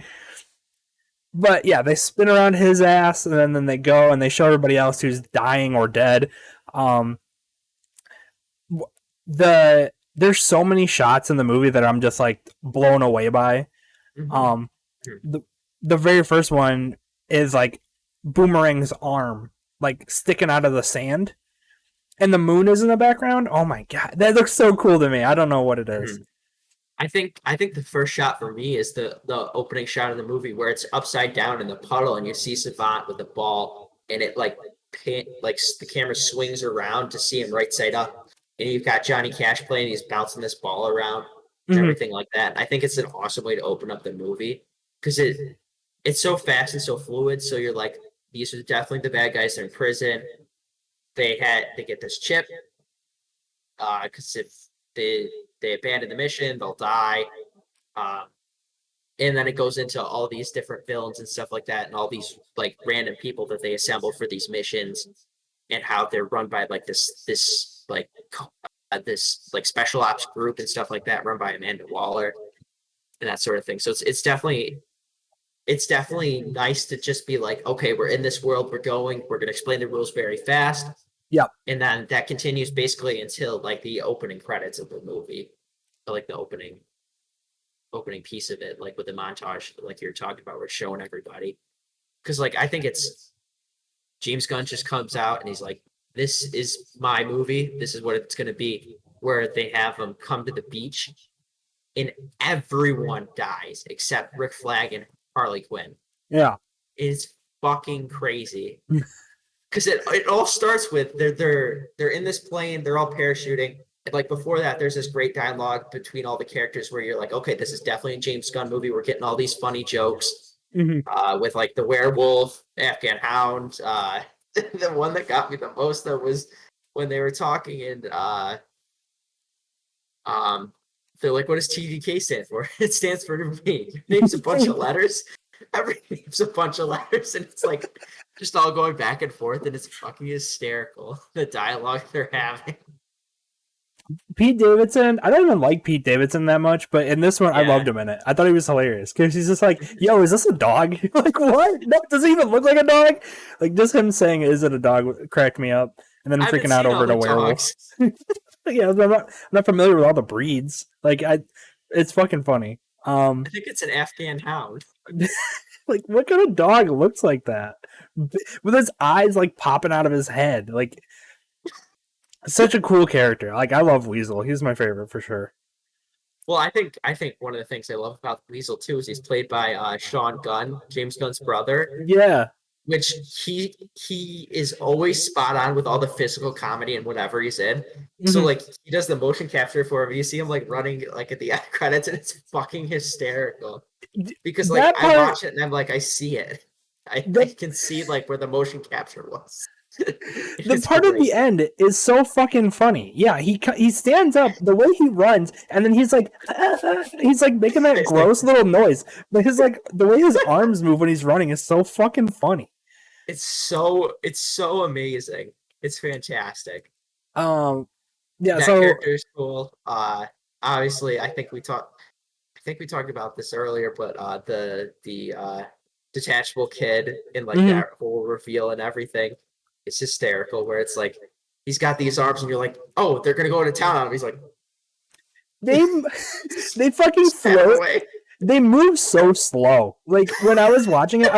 But yeah, they spin around his ass, and then they go and they show everybody else who's dying or dead. Um, there's so many shots in the movie that I'm just like blown away by. Mhm. Um, the the very first one is like Boomerang's arm like sticking out of the sand, and the moon is in the background. Oh my god, that looks so cool to me. I don't know what it is. Mhm. I think the first shot for me is the opening shot of the movie where it's upside down in the puddle and you see Savant with the ball and it the camera swings around to see him right side up and you've got Johnny Cash playing, he's bouncing this ball around and Mm-hmm. everything like that. I think it's an awesome way to open up the movie because it's so fast and so fluid. So you're like, these are definitely the bad guys. They're in prison. They get this chip because if they abandon the mission, they'll die. Um, and then it goes into all these different villains and stuff like that, and all these like random people that they assemble for these missions, and how they're run by like this like special ops group and stuff like that, run by Amanda Waller and that sort of thing. So it's definitely nice to just be like, okay, we're in this world, we're gonna explain the rules very fast, Yep. and then that continues basically until like the opening credits of the movie, or, like the opening piece of it, like with the montage, like you're talking about, where it's showing everybody. Because like I think it's James Gunn just comes out and he's like, "This is my movie. This is what it's gonna be." Where they have him come to the beach and everyone dies except Rick Flag and Harley Quinn. Yeah. It's fucking crazy. Because it all starts with they're in this plane, they're all parachuting. And like before that, there's this great dialogue between all the characters where you're like, okay, this is definitely a James Gunn movie. We're getting all these funny jokes Mm-hmm. with like the werewolf, Afghan Hound. The one that got me the most though was when they were talking and they're like, what does TDK stand for? It stands for me. Your name's a bunch of letters. Everything's a bunch of letters, and it's like just all going back and forth, and it's fucking hysterical. The dialogue they're having. Pete Davidson, I don't even like Pete Davidson that much, but in this one, I Yeah. loved him in it. I thought he was hilarious because he's just like, "Yo, is this a dog?" Like, what? No, does he even look like a dog? Like, just him saying, "Is it a dog?" cracked me up, and then I haven't freaking out seen all over the the werewolf. dogs. Yeah, I'm not familiar with all the breeds. It's fucking funny. I think it's an Afghan hound. Like, what kind of dog looks like that with his eyes like popping out of his head? Like, such a cool character. Like, I love Weasel. He's my favorite for sure. Well, I think one of the things I love about Weasel too is he's played by Sean Gunn, James Gunn's brother, Yeah. which he is always spot on with all the physical comedy and whatever he's in. So Mhm. like he does the motion capture for him. You see him like running like at the end credits, and it's fucking hysterical. Because like That I part, watch it and I'm like, I see it. I the can see like where the motion capture was. the It's part at great. the end is so fucking funny. Yeah, he stands up, the way he runs, and then he's like, he's like making that It's like, gross little noise. But his like the way his arms move when he's running is so fucking funny. it's so amazing. It's fantastic. Um, yeah. That So character is cool. Obviously, I think we talked about this earlier, but the detachable kid and like mhm. that whole reveal and everything, it's hysterical. Where it's like he's got these arms, and you're like, oh, they're gonna go into town on him. He's like, they they fucking stab float. away. They move so slow. Like when I was watching it,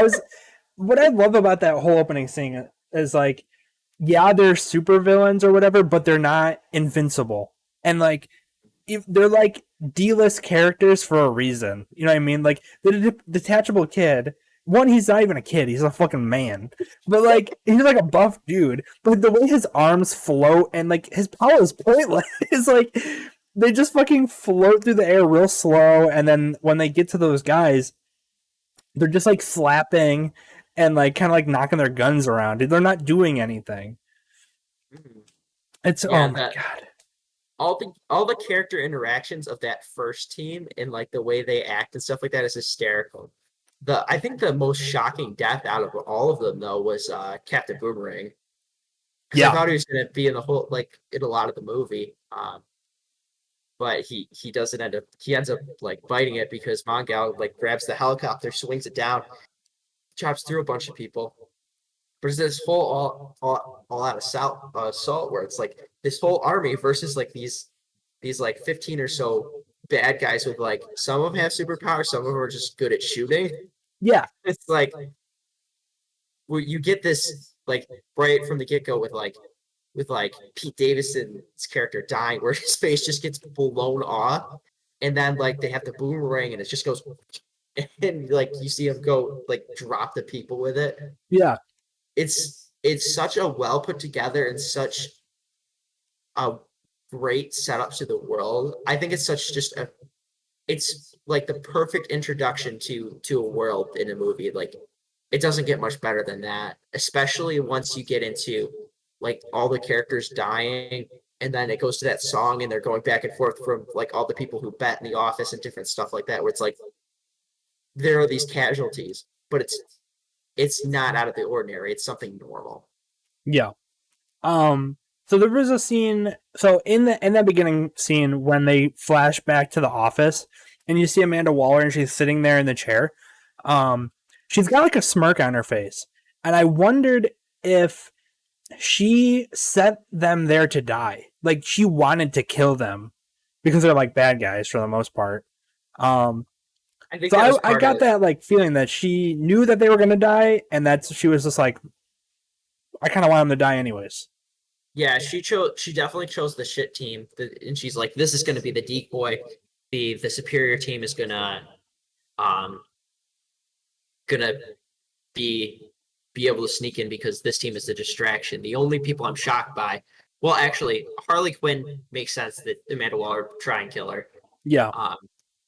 what I love about that whole opening scene is like, yeah, they're super villains or whatever, but they're not invincible. And like, they're like D-list characters for a reason. You know what I mean? Like the detachable kid. One, he's not even a kid; he's a fucking man. But like, he's like a buff dude. But the way his arms float and like his power is pointless. It's like they just fucking float through the air real slow, and then when they get to those guys, they're just like slapping and like kind of like knocking their guns around. They're not doing anything. Mhm. It's Yeah, oh my god. all the character interactions of that first team and like the way they act and stuff like that is hysterical. I think the most shocking death out of all of them though was Captain Boomerang. Because I Yeah, thought he was gonna be in the whole like in a lot of the movie. But he doesn't end up he ends up like biting it because Mongal like grabs the helicopter, swings it down, chops through a bunch of people. But it's this whole all out assault where it's like this whole army versus like these like 15 or so bad guys with like some of them have superpowers, some of them are just good at shooting. yeah, It's like where you get this like right from the get go with like Pete Davidson's character dying, where his face just gets blown off, and then like they have the boomerang and it just goes, and like you see him go like drop the people with it. yeah, It's such a well put together and such a great setup to the world. I think it's such just a it's like the perfect introduction to a world in a movie. Like it doesn't get much better than that, especially once you get into like all the characters dying and then it goes to that song and they're going back and forth from like all the people who bet in the office and different stuff like that where it's like there are these casualties, but it's not out of the ordinary. It's something normal. yeah. So there was a scene. So in that beginning scene when they flash back to the office, and you see Amanda Waller, and she's sitting there in the chair. Um, she's got like a smirk on her face, and I wondered if she set them there to die. Like she wanted to kill them because they're like bad guys for the most part. Um, I think so that was I part got of that like feeling that she knew that they were gonna die, and that's she was just like, I kind of want them to die anyways. yeah, she definitely chose the shit team. And she's like, this is gonna be the decoy. The superior team is um gonna be able to sneak in because this team is the distraction. The only people I'm shocked by, well, actually, Harley Quinn makes sense that Amanda Waller would try and kill her. Yeah. Um,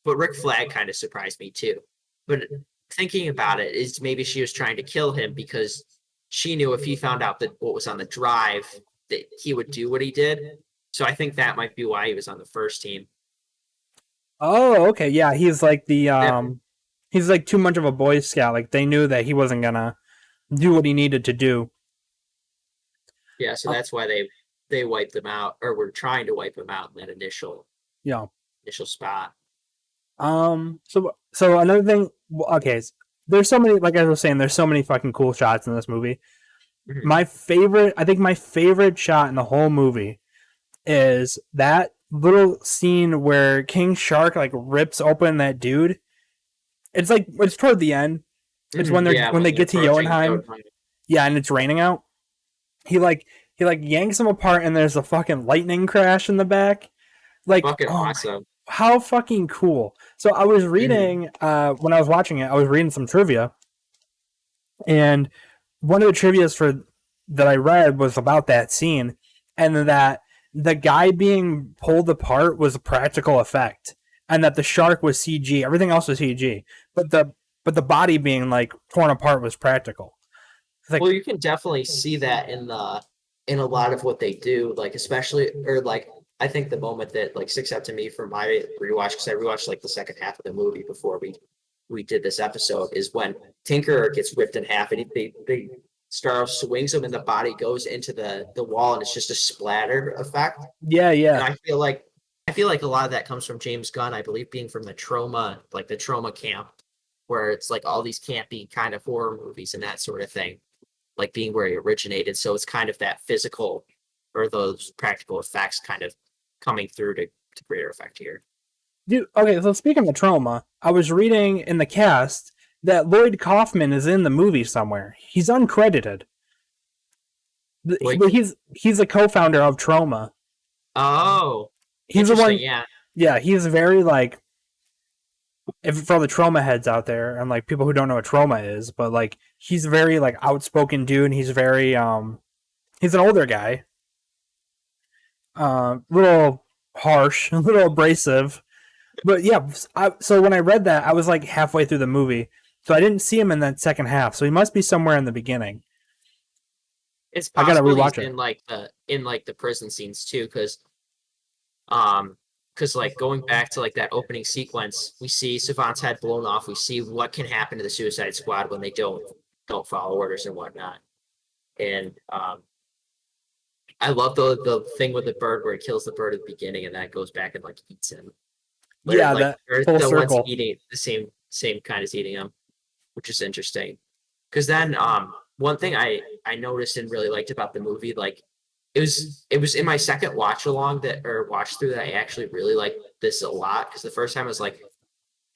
but Rick Flag kind of surprised me too. But thinking about it, is maybe she was trying to kill him because she knew if he found out that what was on the drive that he would do what he did. So I think that might be why he was on the first team. Oh, okay. Yeah, he's like the Yep. he's like too much of a boy scout. Like they knew that he wasn't gonna do what he needed to do. Yeah, so Uh, that's why they wiped them out or were trying to wipe them out in that yeah. initial spot. So another thing. Okay, there's so many. Like I was saying, there's so many fucking cool shots in this movie. Mhm. My favorite, I think, my favorite shot in the whole movie is that little scene where King Shark like rips open that dude. It's toward the end. It's when Yeah, they they're get to approaching Jotunheim. Yeah, and it's raining out. He yanks them apart, and there's a fucking lightning crash in the back. Like, Fucking oh my, awesome. how fucking cool! So I was Mhm. reading when I was watching it, I was reading some trivia, and one of the trivia's for that I read was about that scene, and that the guy being pulled apart was a practical effect, and that the shark was CG. Everything else was CG, but the body being like torn apart was practical. It's like, Well, you can definitely see that in a lot of what they do, like especially or like I think the moment that like sticks out to me from my rewatch because I rewatched like the second half of the movie before we did this episode is when Tinker gets ripped in half and they Star swings him and the body goes into the wall and it's just a splatter effect. yeah, And yeah, I feel like a lot of that comes from James Gunn, I believe, being from the trauma camp, where it's like all these campy kind of horror movies and that sort of thing like being where he originated. So it's kind of that physical or those practical effects kind of coming through to greater effect here. dude. Okay, so speaking of trauma, I was reading in the cast that Lloyd Kaufman is in the movie somewhere. He's uncredited, Like, but he's a co-founder of Trauma. oh, He's the interesting. one. Yeah. Yeah, he's very like if for all the trauma heads out there and like people who don't know what trauma is, but like he's very like outspoken dude. And he's very he's an older guy. Little harsh, a little abrasive. But yeah, so when I read that, I was like halfway through the movie, so I didn't see him in that second half. So he must be somewhere in the beginning. It's I gotta possible he's rewatch it. in like the prison scenes too, um because like going back to like that opening sequence, we see Savant's head blown off. We see what can happen to the Suicide Squad when they don't follow orders and whatnot. And I love the thing with the bird where he kills the bird at the beginning and that goes back and like eats him. Yeah, Like that or full the one's circle. eating the same kind as eating him, which is interesting. Because then one thing I noticed and really liked about the movie, like it was in my second watch along that or watch through that I actually really liked this a lot. Because the first time I was like,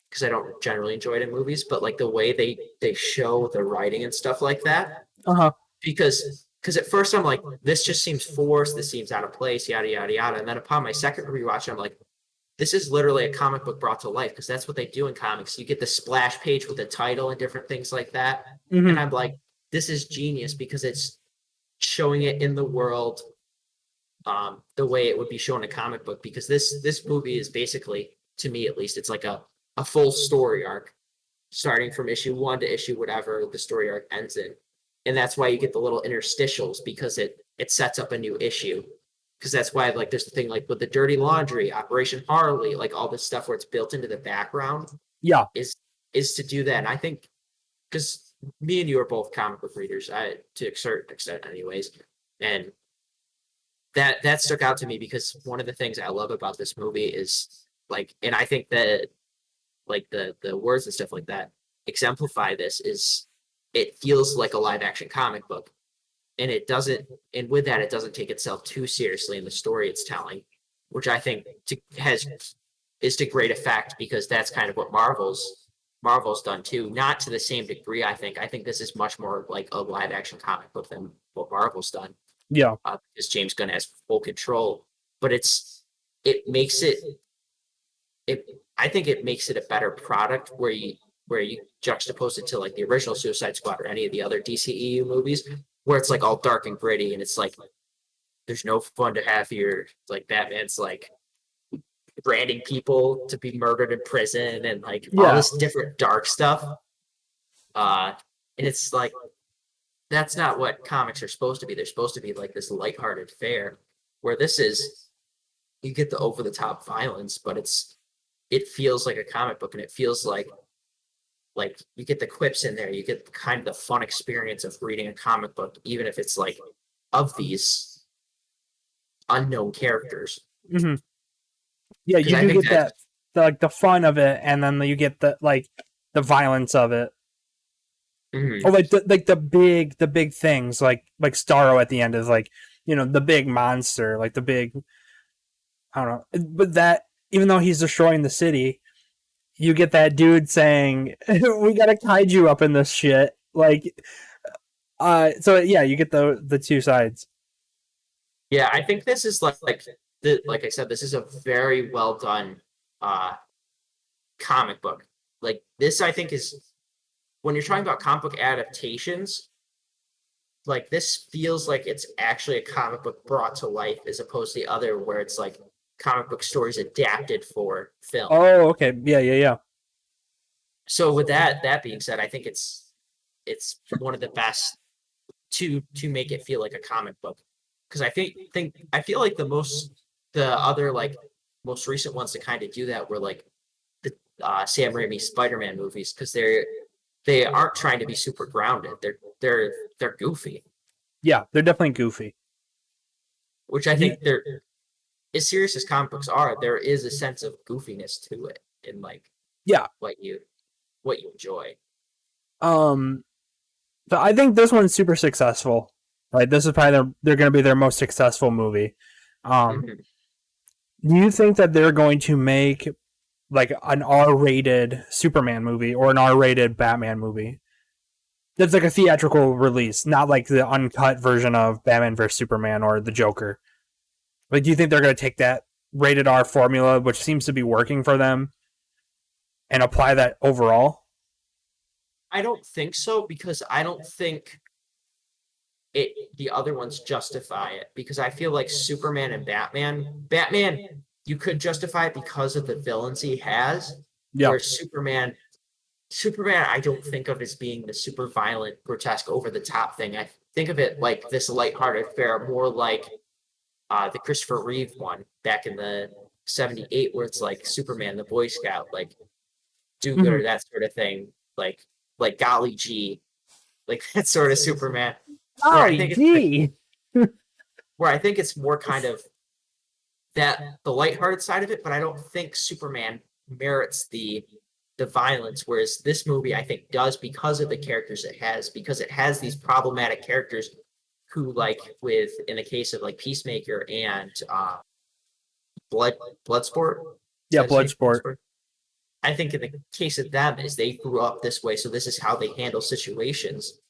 because I don't generally enjoy it in movies, but like the way they show the writing and stuff like that. Uh huh. Because at first I'm like, this just seems forced, this seems out of place, yada yada yada. And then upon my second rewatch, I'm like, this is literally a comic book brought to life because that's what they do in comics. You get the splash page with the title and different things like that. Hmm. And I'm like, this is genius because it's showing it in the world the way it would be shown in a comic book. Because this movie is basically, to me at least, it's like a full story arc, starting from issue one to issue whatever the story arc ends in. And that's why you get the little interstitials because it sets up a new issue because that's why like there's the thing like with the dirty laundry, Operation Harley, like all this stuff where it's built into the background Yeah. is is to do that. And I think because me and you are both comic book readers, I to a certain extent, anyways, and that stuck out to me because one of the things I love about this movie is like, and I think that like the words and stuff like that exemplify this is it feels like a live action comic book and it doesn't and with that it doesn't take itself too seriously in the story it's telling, which I think has is to great effect because that's kind of what Marvel's done too, not to the same degree. I think this is much more like a live action comic book than what Marvel's done Yeah. because James Gunn has full control, but it makes it I think it makes it a better product where you juxtapose it to like the original Suicide Squad or any of the other DCEU movies where it's like all dark and gritty and it's like there's no fun to have here. Like Batman's like branding people to be murdered in prison and like all Yeah. this different dark stuff. And it's like that's not what comics are supposed to be. They're supposed to be like this lighthearted fare where this is you get the over the top violence, but it feels like a comic book and it feels like you get the quips in there, you get kind of the fun experience of reading a comic book, even if it's like of these unknown characters. Hmm. Yeah, Because you I do think get that that like the fun of it, and then you get the like the violence of it, or mhm. like the big things like Starro at the end is like the big monster, like the big I don't know, but that even though he's destroying the city, you get that dude saying we got a kaiju up in this shit, like so yeah, you get the two sides. Yeah, I think this is like I said, this is a very well done uh comic book. Like this, I think is when you're talking about comic book adaptations, like this feels like it's actually a comic book brought to life as opposed to the other where it's like comic book stories adapted for film. Oh, okay, yeah, yeah, yeah. So with that being said, I think it's one of the best to make it feel like a comic book because think I feel like the other like most recent ones to kind of do that were like the Sam Raimi Spider-Man movies because they aren't trying to be super grounded. They're goofy, Yeah, they're definitely goofy. which I You, think they're as serious as comic books are. There is a sense of goofiness to it in like yeah. what you what you enjoy. Um, so I think this one's super successful. Right, this is probably they're going to be their most successful movie. Um, Mhm. do you think that they're going to make like an R-rated Superman movie or an R-rated Batman movie? That's like a theatrical release, not like the uncut version of Batman vs Superman or the Joker. Like, do you think they're going to take that rated R formula, which seems to be working for them, and apply that overall? I don't think so because I don't think the other ones justify it because I feel like Superman and Batman you could justify it because of the villains he has. Yeah. Where Superman, I don't think of as being the super violent, grotesque, over the top thing. I think of it like this lighthearted affair, more like the Christopher Reeve one back in the '78, where it's like Superman, the Boy Scout, like do gooder, Mhm. that sort of thing, like golly gee, like that sort of Superman. Where I Golly think it's gee. where I think it's more kind of that the lighthearted side of it, but I don't think Superman merits the violence, whereas this movie I think does because of the characters it has, because it has these problematic characters who, like, with in the case of like Peacemaker and Blood Bloodsport. Is Yeah, that his name? Bloodsport. I think in the case of them is they grew up this way, so this is how they handle situations.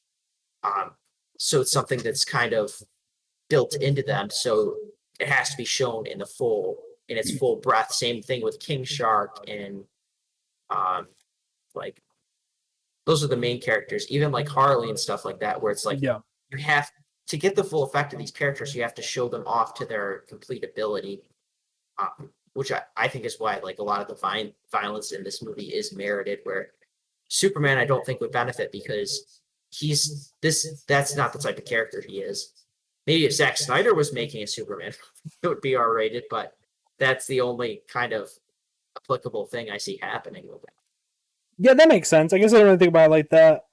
Um, so it's something that's kind of built into them, so it has to be shown in its full breath. Same thing with King Shark and um, like those are the main characters. Even like Harley and stuff like that, where it's like Yeah. you have to get the full effect of these characters, you have to show them off to their complete ability. Which I think is why like a lot of the violence in this movie is merited. Where Superman, I don't think would benefit because that's not the type of character he is. Maybe if Zack Snyder was making a Superman, it would be R-rated, but that's the only kind of applicable thing I see happening with that. Yeah, that makes sense. I guess I don't really think about it like that.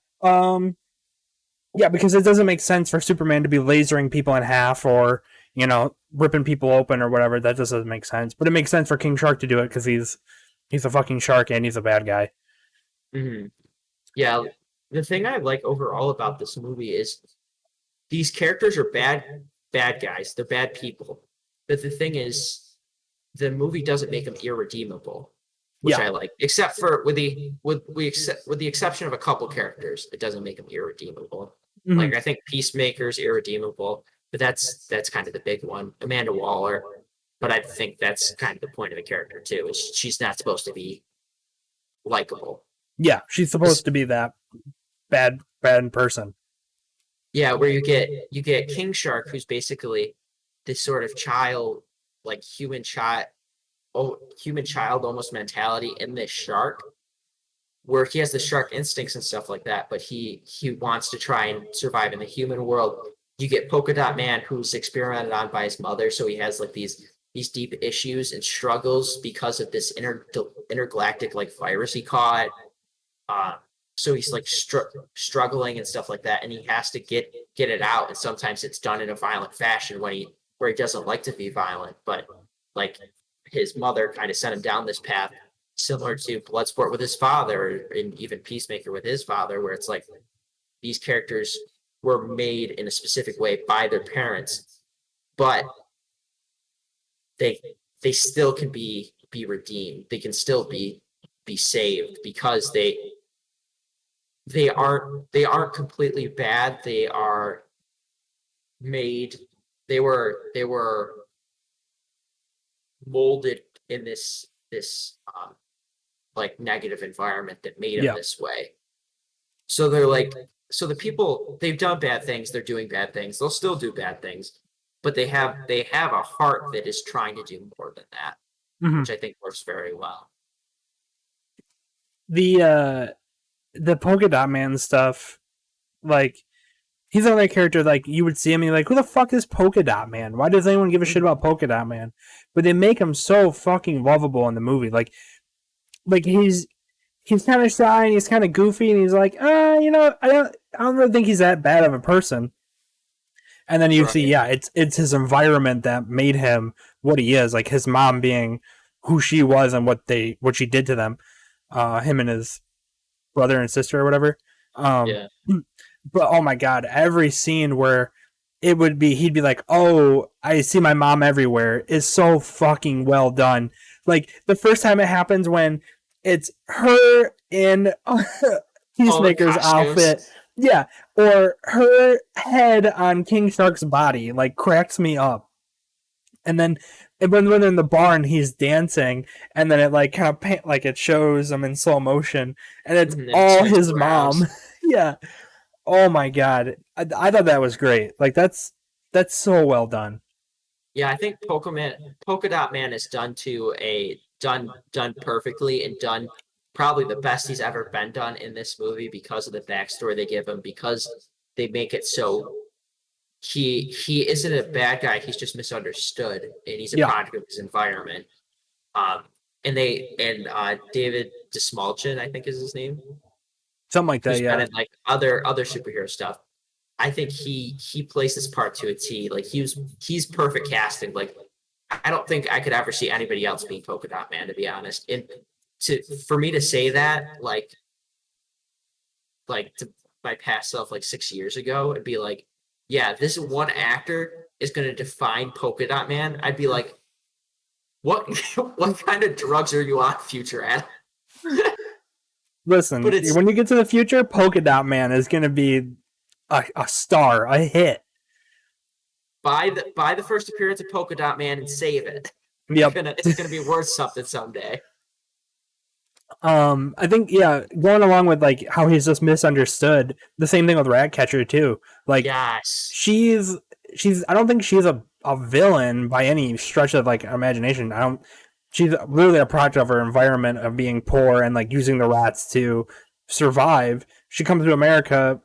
Yeah, because it doesn't make sense for Superman to be lasering people in half or, ripping people open or whatever. That just doesn't make sense. But it makes sense for King Shark to do it because he's a fucking shark and he's a bad guy. Mm-hmm. Yeah, the thing I like overall about this movie is these characters are bad guys. They're bad people. But the thing is, the movie doesn't make them irredeemable, which I like. Except for with the exception of a couple characters, it doesn't make them irredeemable. Mm-hmm. Like I think Peacemaker's irredeemable, but that's kind of the big one. Amanda Waller, but I think that's kind of the point of the character too. Is she's not supposed to be likable. Yeah, she's supposed to be that bad person. Yeah, where you get King Shark, who's basically this sort of child, like human child almost mentality in this shark, where he has the shark instincts and stuff like that, but he wants to try and survive in the human world. You get Polka Dot Man, who's experimented on by his mother, so he has like these deep issues and struggles because of this intergalactic like virus he caught. So he's like struggling and stuff like that, and he has to get it out. And sometimes it's done in a violent fashion where he doesn't like to be violent, but like his mother kind of sent him down this path, similar to Bloodsport with his father, and even Peacemaker with his father, where it's like these characters were made in a specific way by their parents, but they still can be redeemed. They can still be saved because they aren't completely bad. They are made. They were molded in this like negative environment that made them this way. So they're like, so the people, they've done bad things. They're doing bad things. They'll still do bad things, but they have a heart that is trying to do more than that, which I think works very well. The Polka Dot Man stuff, like, he's another character, like, you would see him and you're like, who the fuck is Polka Dot Man? Why does anyone give a shit about Polka Dot Man? But they make him so fucking lovable in the movie. Like he's kind of shy and he's kind of goofy and he's like, I don't really think he's that bad of a person. And then you see, it's his environment that made him what he is. Like his mom being who she was and what she did to them, him and his brother and sister or whatever. But oh my god, every scene where he'd be like, oh, I see my mom everywhere is so fucking well done. Like the first time it happens when it's her in Peacemaker's outfit. Yeah. Or her head on King Shark's body, like, cracks me up. And then when they're in the bar and he's dancing, and then it like kind of it shows him in slow motion, and it's all his mom. Yeah. Oh my god. I thought that was great. Like that's so well done. Yeah, I think Polka Dot Man is done perfectly and done probably the best he's ever been done in this movie because of the backstory they give him, because they make it so he isn't a bad guy, he's just misunderstood and he's a Yeah, product of his environment. Um and David Desmalchin, I think is his name, something like that. who's been Yeah, in like other superhero stuff. I think he plays this part to a T. Like he's perfect casting. Like I don't think I could ever see anybody else being Polka Dot Man, to be honest. And for me to say that, to my past self like 6 years ago, it'd be like, yeah, this one actor is gonna define Polka Dot Man. I'd be like, what what kind of drugs are you on, future Adam? listen, But it's when you get to the future, Polka Dot Man is going to be a star, a hit. buy the first appearance of Polka Dot Man and save it. Yep. It's gonna be worth something someday. I think yeah, going along with like how he's just misunderstood. The same thing with Ratcatcher too. Like Yes. she's I don't think she's a villain by any stretch of like imagination. I don't. She's literally a product of her environment of being poor and like using the rats to survive. She comes to America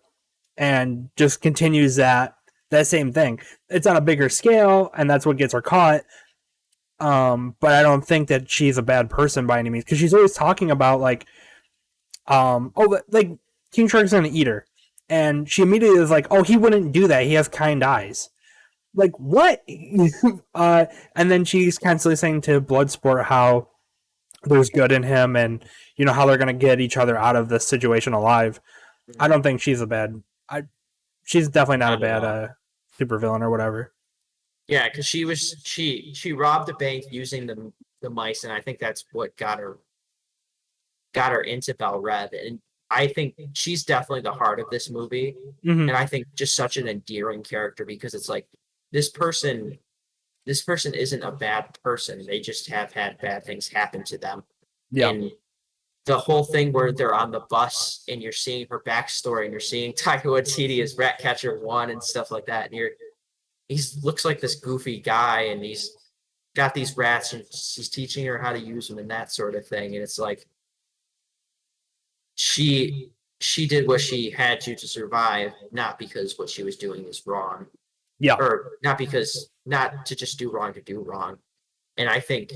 and just continues that same thing. It's on a bigger scale, and that's what gets her caught. But I don't think that she's a bad person by any means because she's always talking about like, like King Shark's gonna eat her, and she immediately is like, oh, he wouldn't do that. He has kind eyes. Like what? And then she's constantly saying to Bloodsport how there's good in him, and how they're gonna get each other out of this situation alive. I don't think she's a bad. She's definitely not a bad supervillain or whatever. Yeah, because she robbed a bank using the mice, and I think that's what got her into Belle Reve. And I think she's definitely the heart of this movie. Mm-hmm. And I think just such an endearing character because it's like this person this person isn't a bad person. They just have had bad things happen to them. Yeah. And the whole thing where they're on the bus and you're seeing her backstory and you're seeing Taika Waititi as Ratcatcher 1 and stuff like that. And he's looks like this goofy guy and he's got these rats and he's teaching her how to use them and that sort of thing. And it's like she did what she had to survive, not because what she was doing is wrong. Yeah. Or not to just do wrong to do wrong. And I think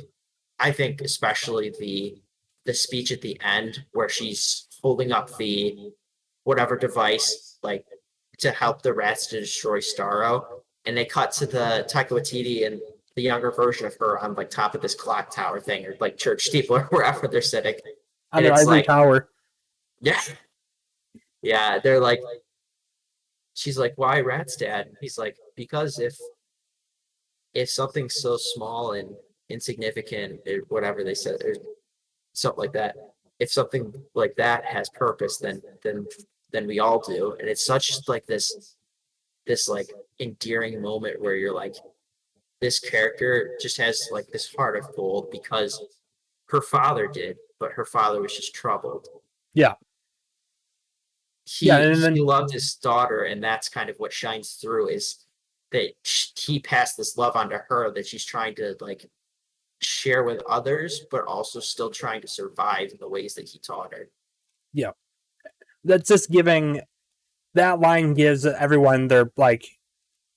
especially the speech at the end where she's holding up the whatever device like to help the rats to destroy Starro, and they cut to the Taika Waititi and the younger version of her on like top of this clock tower thing or like church steeple or wherever they're sitting. On the ivory tower. Yeah. Yeah, they're like, she's like, why rats, Dad? He's like, because if something's so small and insignificant or whatever they said or something like that, if something like that has purpose, then we all do. And it's such like this like endearing moment where you're like, this character just has like this heart of gold because her father did, but her father was just troubled. Yeah. He loved his daughter, and that's kind of what shines through is that he passed this love on to her that she's trying to like share with others, but also still trying to survive in the ways that he taught her. Yeah. That's just giving that line gives everyone their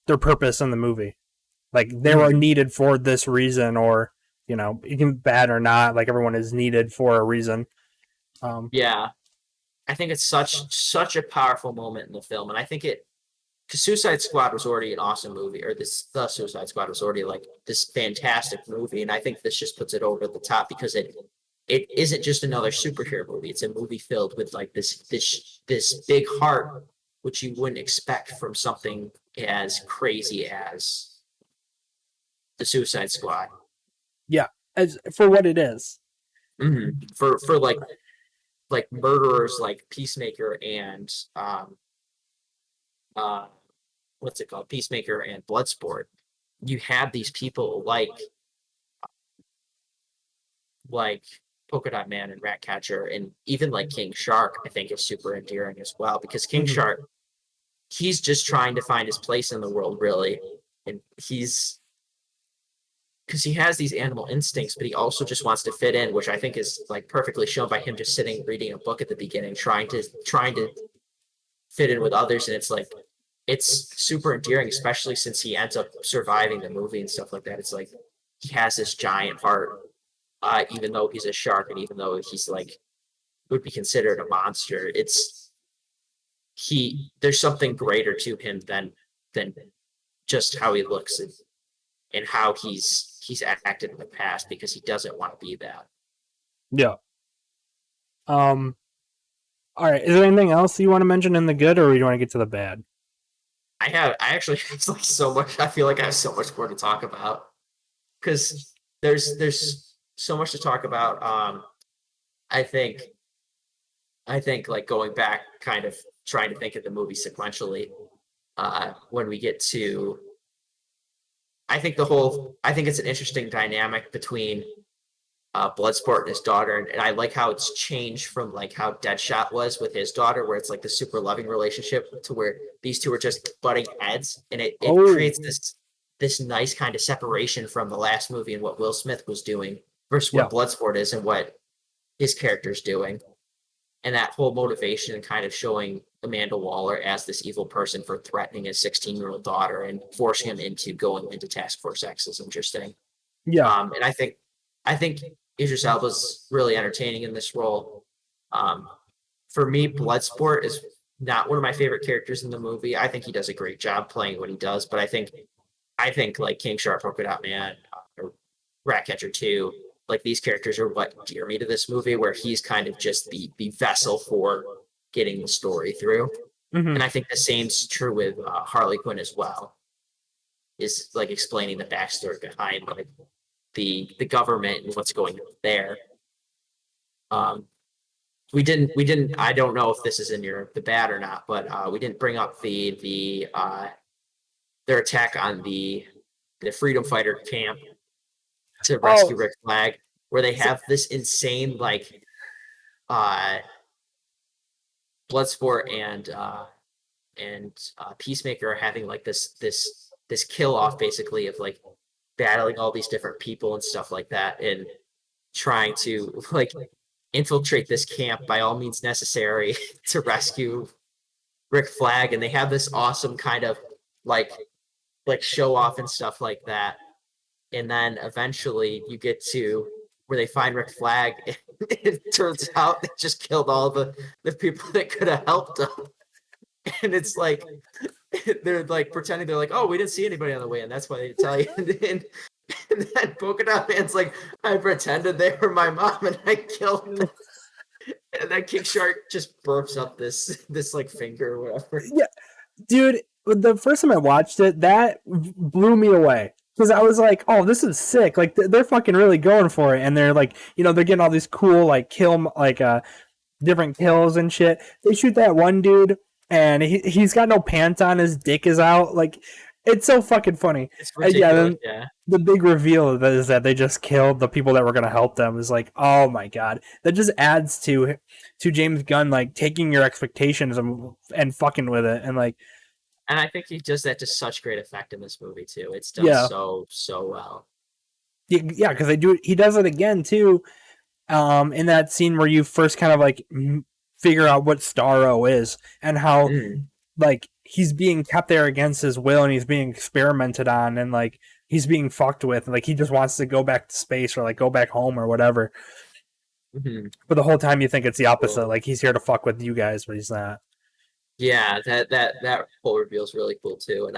purpose in the movie. Like they were needed for this reason, or even bad or not, like everyone is needed for a reason. Yeah. I think it's such a powerful moment in the film, and I think because Suicide Squad was already an awesome movie, or the Suicide Squad was already like this fantastic movie, and I think this just puts it over the top because it isn't just another superhero movie; it's a movie filled with like this big heart, which you wouldn't expect from something as crazy as the Suicide Squad. Yeah, as for what it is. Mm-hmm. For like murderers like Peacemaker and what's it called? Peacemaker and Bloodsport. You have these people like Polka Dot Man and Ratcatcher, and even like King Shark, I think is super endearing as well because King Shark, he's just trying to find his place in the world, really, and he's because he has these animal instincts, but he also just wants to fit in, which I think is like perfectly shown by him just sitting reading a book at the beginning, trying to fit in with others, and it's like it's super endearing, especially since he ends up surviving the movie and stuff like that. It's like he has this giant heart, even though he's a shark, and even though he's like would be considered a monster. There's something greater to him than just how he looks and how he's acted in the past, because he doesn't want to be that. Yeah. All right. Is there anything else you want to mention in the good, or do you want to get to the bad? I actually have like so much. I feel like I have so much more to talk about, because there's so much to talk about. I think like going back, kind of trying to think of the movie sequentially. When we get to, I think it's an interesting dynamic between Bloodsport and his daughter, and I like how it's changed from like how Deadshot was with his daughter, where it's like the super loving relationship, to where these two are just butting heads, and it creates this nice kind of separation from the last movie and what Will Smith was doing versus what Bloodsport is and what his character's doing, and that whole motivation and kind of showing Amanda Waller as this evil person for threatening his 16-year-old daughter and forcing him into going into Task Force X is interesting. Yeah. And I think Idris Elba's really entertaining in this role. For me, Bloodsport is not one of my favorite characters in the movie. I think he does a great job playing what he does, but I think like King Shark, Polka Dot Man, or Ratcatcher 2, like these characters are what endear me to this movie, where he's kind of just the vessel for getting the story through. Mm-hmm. And I think the same's true with Harley Quinn as well, is like explaining the backstory behind like the government and what's going on there. We didn't. I don't know if this is in the bad or not, but we didn't bring up their attack on the freedom fighter camp to rescue Rick Flag, where they have this insane like Bloodsport and Peacemaker are having like this kill off, basically, of like battling all these different people and stuff like that, and trying to like infiltrate this camp by all means necessary to rescue Rick Flag. And they have this awesome kind of like show off and stuff like that. And then eventually you get to where they find Rick Flag, and it turns out they just killed all the people that could have helped him. And it's like they're like pretending they're like, oh, we didn't see anybody on the way, and that's why they didn't tell you. And then Polka Dot Man's like, I pretended they were my mom and I killed them. And then King Shark just burps up this like finger or whatever. Yeah, dude, the first time I watched it, that blew me away. Because I was like, oh, this is sick. Like, they're fucking really going for it. And they're like, they're getting all these cool, like, different kills and shit. They shoot that one dude, and he's got no pants on. His dick is out. Like, it's so fucking funny. It's ridiculous, yeah. The big reveal is that they just killed the people that were going to help them. Is like, oh my god. That just adds to James Gunn, like, taking your expectations and fucking with it. And, like, and I think he does that to such great effect in this movie too. It's done so well. Yeah, because he does it again too, in that scene where you first kind of like figure out what Starro is and how like he's being kept there against his will, and he's being experimented on, and like he's being fucked with, and like he just wants to go back to space or like go back home or whatever. Mm-hmm. But the whole time you think it's the opposite. Cool. Like he's here to fuck with you guys, but he's not. Yeah, that whole reveal is really cool too. And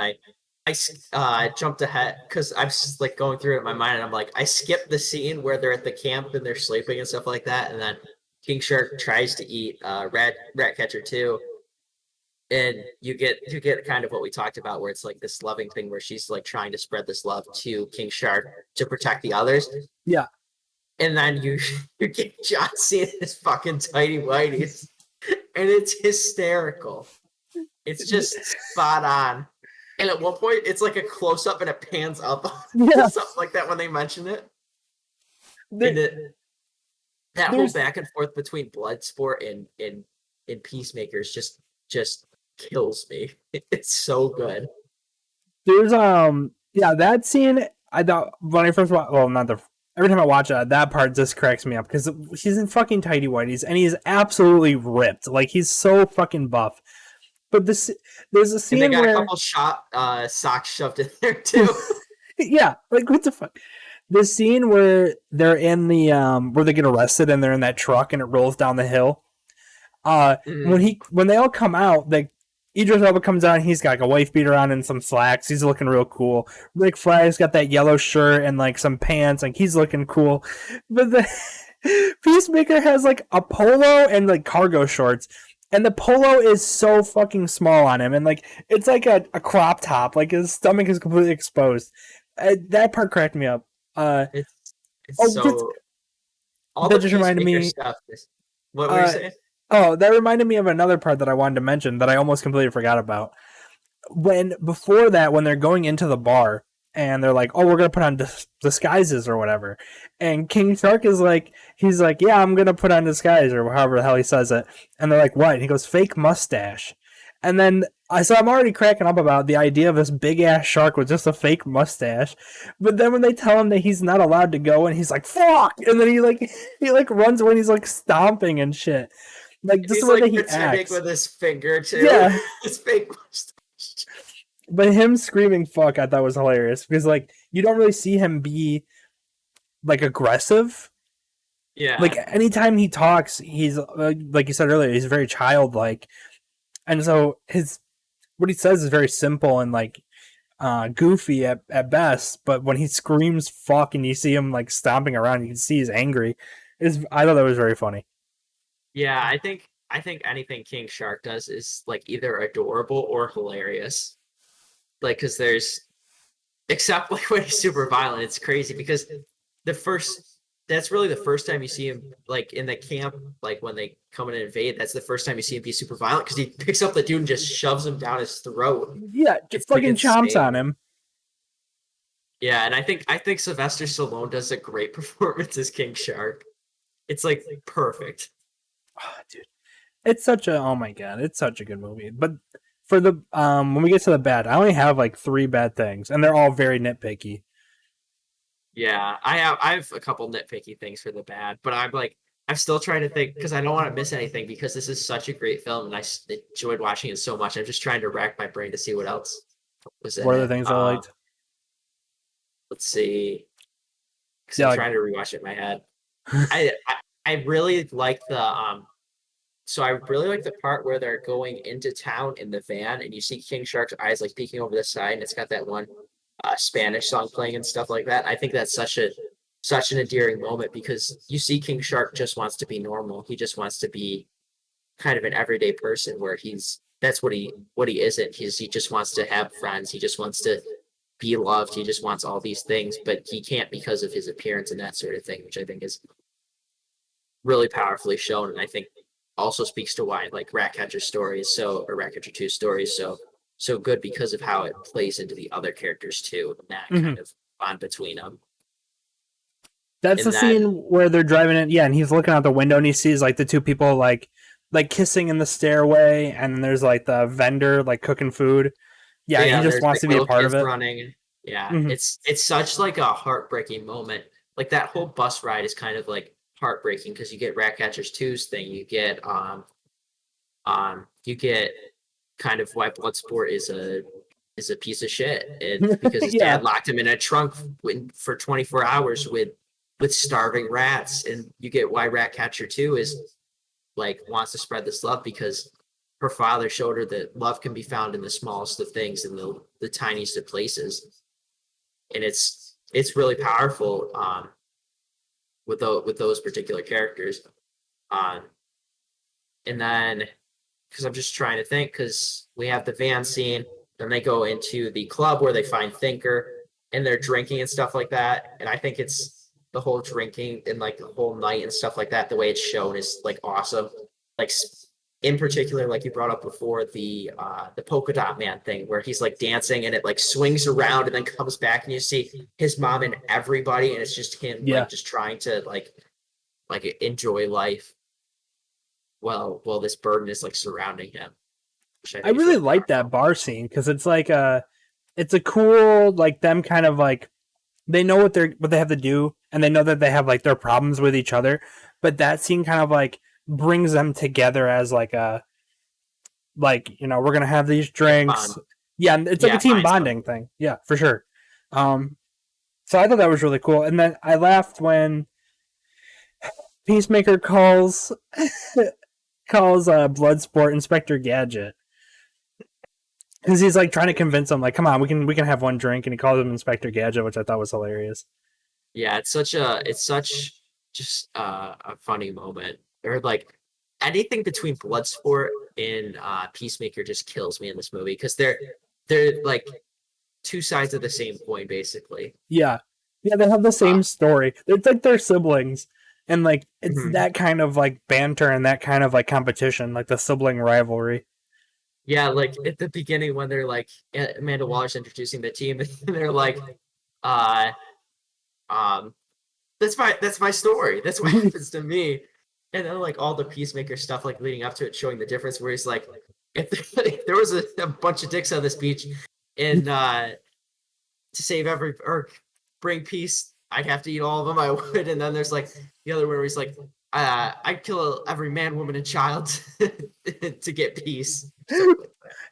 I jumped ahead because I'm just like going through it in my mind, and I'm like, I skipped the scene where they're at the camp and they're sleeping and stuff like that, and then King Shark tries to eat Ratcatcher 2, and you get kind of what we talked about, where it's like this loving thing where she's like trying to spread this love to King Shark to protect the others. Yeah, and then you get John Cena in his fucking tighty whities. And it's hysterical. It's just spot on. And at one point, it's like a close up and it pans up, something like that when they mention it. That whole back and forth between Bloodsport and Peacemakers just kills me. It's so good. There's that scene. I thought when I first watched, well, not the every time I watch it, that part just cracks me up because he's in fucking tighty whities and he's absolutely ripped. Like he's so fucking buff. But there's a scene and they got where a couple socks shoved in there too. yeah, like what the fuck? The scene where they're in the where they get arrested and they're in that truck and it rolls down the hill. When they all come out, like Idris Elba comes out and he's got like a wife beater on and some slacks. He's looking real cool. Rick Flagg's got that yellow shirt and like some pants, like he's looking cool. But the Peacemaker has like a polo and like cargo shorts. And the polo is so fucking small on him, and like it's like a crop top. Like his stomach is completely exposed. That part cracked me up. It's so all that the just reminded Peacemaker me. stuff. What were you saying? Oh, that reminded me of another part that I wanted to mention that I almost completely forgot about. Before that, when they're going into the bar and they're like, "Oh, we're gonna put on disguises or whatever," and King Shark is like, he's like, "Yeah, I'm gonna put on disguise," or however the hell he says it, and they're like, "What?" And he goes, "Fake mustache," and then I'm already cracking up about the idea of this big ass shark with just a fake mustache, but then when they tell him that he's not allowed to go, and he's like, "Fuck," and then he runs when he's like stomping and shit. Like just the way that he acts with his finger too. Yeah, his fake mustache. But him screaming "fuck" I thought was hilarious because like you don't really see him be like aggressive. Yeah. Like anytime he talks, he's like you said earlier, he's very childlike, and so what he says is very simple and like goofy at best. But when he screams "fuck" and you see him like stomping around, you can see he's angry. I thought that was very funny. Yeah, I think anything King Shark does is like either adorable or hilarious. Like, because except like when he's super violent, it's crazy because that's really the first time you see him like in the camp, like when they come in and invade. That's the first time you see him be super violent because he picks up the dude and just shoves him down his throat. Yeah, just fucking chomps on him. Yeah, and I think Sylvester Stallone does a great performance as King Shark. It's like perfect. Oh, dude, it's such a it's such a good movie. But for the when we get to the bad, I only have like 3 bad things, and they're all very nitpicky. Yeah, I have a couple nitpicky things for the bad, but I'm still trying to think because I don't want to miss anything because this is such a great film and I enjoyed watching it so much. I'm just trying to rack my brain to see what else was in it. What are the things I liked? Let's see. Because I'm trying to rewatch it in my head. I really like so I really like the part where they're going into town in the van and you see King Shark's eyes like peeking over the side and it's got that one Spanish song playing and stuff like that. I think that's such an endearing moment because you see King Shark just wants to be normal. He just wants to be kind of an everyday person where that's what he isn't. He just wants to have friends. He just wants to be loved. He just wants all these things, but he can't because of his appearance and that sort of thing, which I think is really powerfully shown. And I think also speaks to why like Ratcatcher 2 story is so good because of how it plays into the other characters too, and that kind of bond between them. That's the scene where they're driving it, and he's looking out the window and he sees like the 2 people like kissing in the stairway, and then there's like the vendor like cooking food. Yeah, he just wants to be a part of it. Running. Yeah, it's such like a heartbreaking moment. Like that whole bus ride is kind of like heartbreaking because you get Ratcatchers 2's thing. You get kind of why Bloodsport is a piece of shit. It's because his dad locked him in a trunk for 24 hours with starving rats, and you get why Ratcatcher 2 is like wants to spread this love because her father showed her that love can be found in the smallest of things in the tiniest of places, and it's really powerful with those particular characters. And then because I'm just trying to think, because we have the van scene, then they go into the club where they find Thinker and they're drinking and stuff like that, and I think it's the whole drinking and like the whole night and stuff like that, the way it's shown is like awesome. Like in particular, like you brought up before, the polka dot man thing where he's like dancing and it like swings around and then comes back and you see his mom and everybody and it's just him like just trying to like enjoy life while this burden is like surrounding him. I really like that bar scene because it's like it's a cool like them kind of like they know what they have to do, and they know that they have like their problems with each other. But that scene kind of like brings them together as like a we're gonna have these drinks. Bond. Yeah, it's like a team binds them. bonding thing. Yeah, for sure. So I thought that was really cool, and then I laughed when Peacemaker calls Bloodsport Inspector Gadget because he's like trying to convince him, like, come on, we can have one drink, and he calls him Inspector Gadget, which I thought was hilarious. Yeah, it's such just a funny moment. Or like anything between Bloodsport and Peacemaker just kills me in this movie because they're like two sides of the same coin, basically. Yeah, they have the same story. It's like they're siblings, and like it's Mhm. that kind of like banter and that kind of like competition, like the sibling rivalry. Yeah, like at the beginning when they're like Amanda Waller's introducing the team, and they're like, uh, um, that's my story. That's what happens to me. And then like all the Peacemaker stuff, like leading up to it, showing the difference. Where he's like, if there was a bunch of dicks on this beach, and to save or bring peace, I'd have to eat all of them. I would. And then there's like the other one where he's like, I'd kill every man, woman, and child to get peace.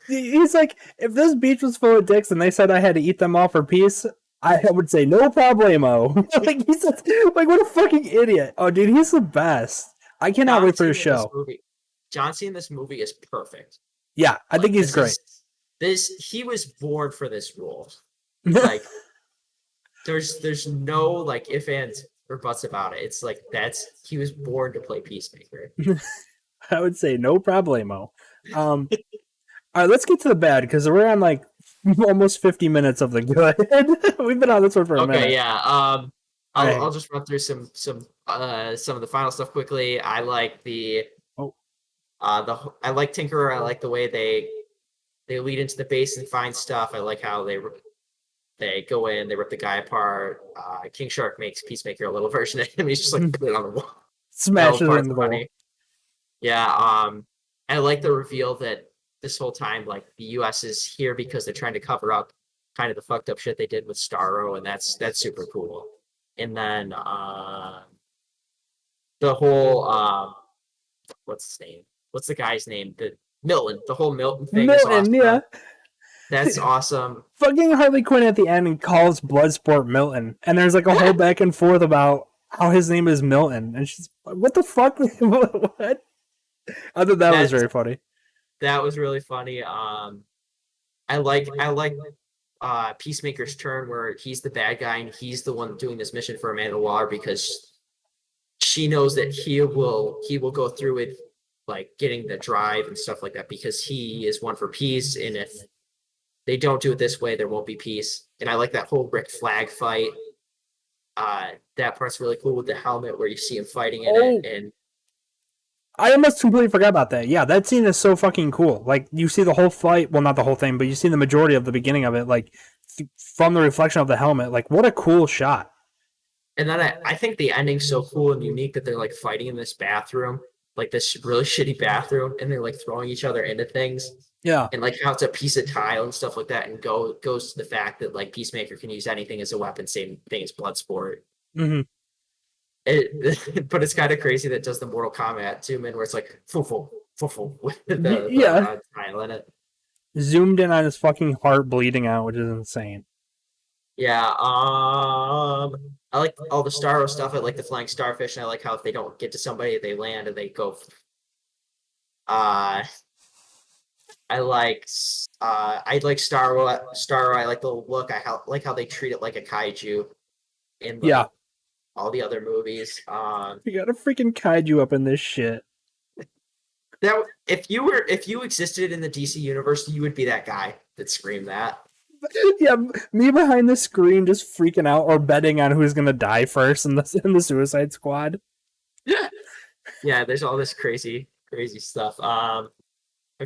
He's like, if this beach was full of dicks and they said I had to eat them all for peace, I would say no problemo. Like he said, like what a fucking idiot. Oh, dude, he's the best. I cannot wait for his show. John Cena in this movie is perfect. Yeah, I think he's great. He was born for this role. Like, there's no like ifs, ands, or buts about it. It's like he was born to play Peacemaker. I would say no problemo. All right, let's get to the bad because we're on like almost 50 minutes of the good. We've been on this one for a minute. Okay, yeah. I'll just run through some of the final stuff quickly. I like I like Tinkerer. I like the way they lead into the base and find stuff. I like how they go in, they rip the guy apart. King Shark makes Peacemaker a little version of him. He's just like put it on the wall, smashes it in the wall. Yeah. I like the reveal that this whole time, like the U.S. is here because they're trying to cover up kind of the fucked up shit they did with Starro, and that's super cool. And then the whole what's his name? What's the guy's name? The Milton. The whole Milton thing is awesome. Yeah. That's awesome. Fucking Harley Quinn at the end and calls Bloodsport Milton, and there's like a whole back and forth about how his name is Milton, and she's like, "What the fuck? What?" I thought that was very funny. That was really funny. I like Peacemaker's turn where he's the bad guy and he's the one doing this mission for Amanda Waller because she knows that he will go through with like getting the drive and stuff like that because he is one for peace, and if they don't do it this way, there won't be peace. And I like that whole Rick Flag fight. That part's really cool with the helmet where you see him fighting in it. And I almost completely forgot about that. Yeah, that scene is so fucking cool. Like, you see the whole fight, well, not the whole thing, but you see the majority of the beginning of it, like, from the reflection of the helmet. Like, what a cool shot. And then I think the ending's so cool and unique that they're, like, fighting in this bathroom, like this really shitty bathroom, and they're, like, throwing each other into things. Yeah. And, like, how it's a piece of tile and stuff like that, and goes to the fact that, like, Peacemaker can use anything as a weapon, same thing as Bloodsport. Mm-hmm. But it's kind of crazy that it does the Mortal Kombat zoom in where it's like fufu with the tile in it. Zoomed in on his fucking heart bleeding out, which is insane. Yeah, I like all the Starro stuff. I like the flying starfish, and I like how if they don't get to somebody, they land and they go. I like Starro. I like the look. I like how they treat it like a kaiju. In all the other movies. You got a freaking kaiju up in this shit. That if you existed in the DC universe, you would be that guy that screamed that. Yeah, me behind the screen just freaking out or betting on who's gonna die first in the Suicide Squad. Yeah, there's all this crazy stuff. I'm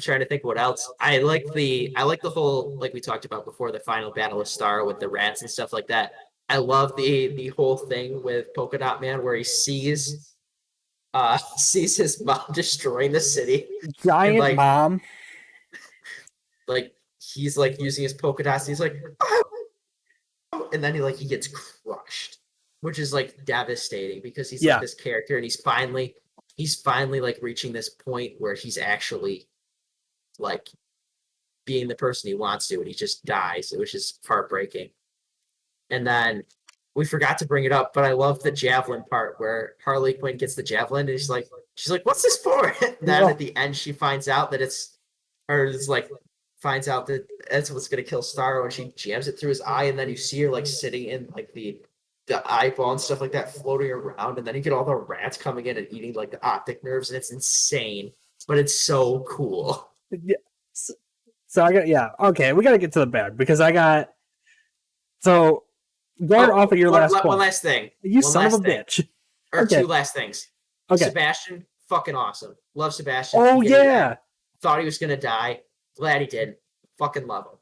trying to think what else. I like the whole, like we talked about before, the final battle of Starro with the rats and stuff like that. I love the whole thing with Polka Dot Man where he sees his mom destroying the city. Giant and, like, mom. Like he's like using his polka dots. He's like, out, and then he gets crushed, which is like devastating because he's like this character, and he's finally like reaching this point where he's actually like being the person he wants to, and he just dies, which is heartbreaking. And then we forgot to bring it up, but I love the javelin part where Harley Quinn gets the javelin, and she's like, "What's this for?" And then at the end, she finds out that finds out that that's what's gonna kill Starro, and she jams it through his eye, and then you see her like sitting in like the eyeball and stuff like that floating around, and then you get all the rats coming in and eating like the optic nerves, and it's insane, but it's so cool. Yeah. So I got okay. We got to get to the bad because I got going off of your last point. One last thing. You son of a bitch. Or two last things. Okay. Sebastian, fucking awesome. Love Sebastian. Oh yeah. Thought he was gonna die. Glad he did. Fucking love him.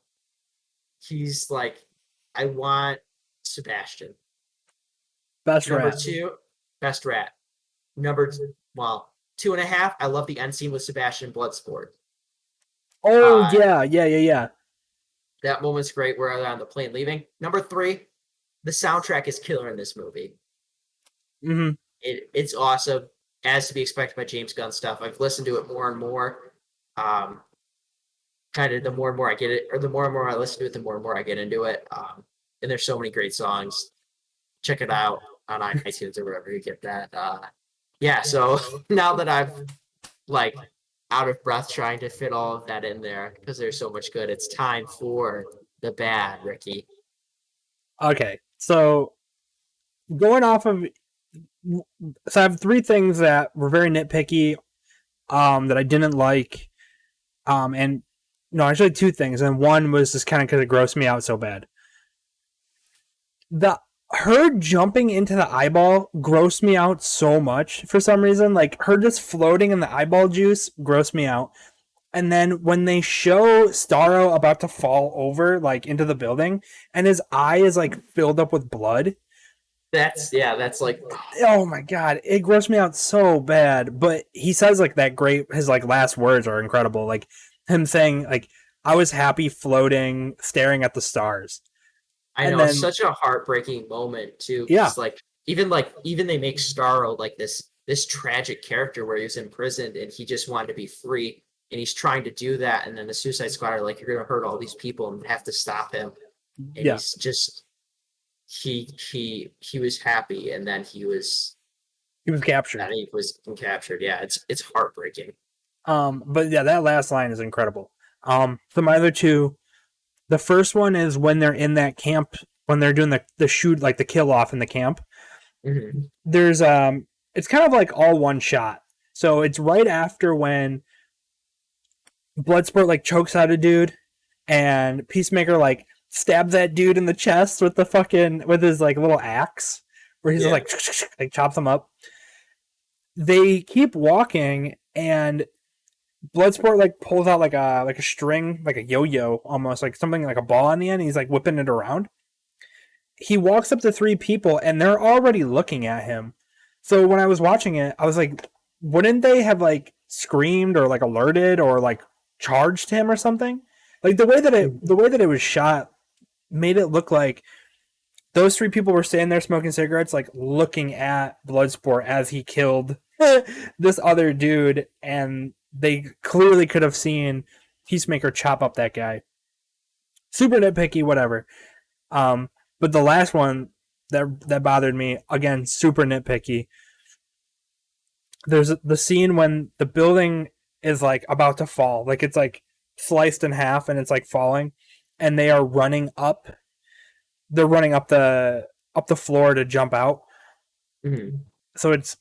He's like, I want Sebastian. Best rat. Number 2, best rat. Number 2.5. I love the end scene with Sebastian Bloodsport. Oh yeah. That moment's great where they're on the plane leaving. Number 3, the soundtrack is killer in this movie. Mm-hmm. It's awesome, as to be expected by James Gunn stuff. I've listened to it more and more. Kind of the more and more I get it, or the more and more I listen to it, the more and more I get into it. And there's so many great songs. Check it out on iTunes or wherever you get that. Yeah, so now that I've like out of breath trying to fit all of that in there because there's so much good, it's time for the bad, Ricky. Okay, so going off of, so I have 3 things that were very nitpicky, that I didn't like, and no, actually 2 things, and one was just kind of because it grossed me out so bad. Her jumping into the eyeball grossed me out so much for some reason. Like, her just floating in the eyeball juice grossed me out. And then when they show Starro about to fall over, like, into the building, and his eye is, like, filled up with blood. That's like... Oh, my God. It grossed me out so bad. But he says, like, his, like, last words are incredible. Like, him saying, like, I was happy floating, staring at the stars. I know, it's such a heartbreaking moment too. Yeah. Even they make Starro like this tragic character where he was imprisoned and he just wanted to be free, and he's trying to do that, and then the Suicide Squad are like, you're gonna hurt all these people and have to stop him. And he's just he was happy, and then he was captured. And he was captured. Yeah, it's heartbreaking. But yeah, that last line is incredible. So my other 2. The first one is when they're in that camp, when they're doing the shoot, like the kill off in the camp. Mm-hmm. There's it's kind of like all one shot. So it's right after when Bloodsport like chokes out a dude, and Peacemaker like stabs that dude in the chest with his like little axe, where he's like chops him up. They keep walking, and Bloodsport like pulls out like a string, like a yo-yo almost, like something like a ball on the end. He's like whipping it around. He walks up to 3 people and they're already looking at him. So when I was watching it, I was like, wouldn't they have like screamed or like alerted or like charged him or something? Like the way that it was shot made it look like those 3 people were standing there smoking cigarettes, like looking at Bloodsport as he killed this other dude, and they clearly could have seen Peacemaker chop up that guy. Super nitpicky, whatever. But the last one that bothered me, again, super nitpicky. There's the scene when the building is like about to fall, like it's like sliced in half and it's like falling, and they are running up. They're running up the floor to jump out. Mm-hmm. So it's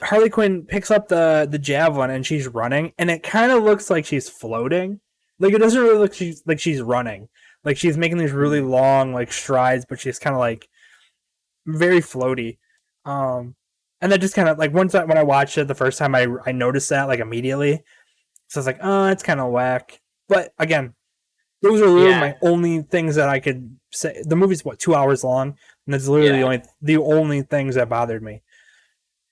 Harley Quinn picks up the javelin and she's running, and it kind of looks like she's floating. Like, it doesn't really look like she's running. Like, she's making these really long like strides, but she's kind of like very floaty. And that just kind of like when I watched it the first time, I noticed that like immediately. So I was like, oh, it's kind of whack. But again, those are really my only things that I could say. The movie's 2 hours long, and that's literally the only things that bothered me.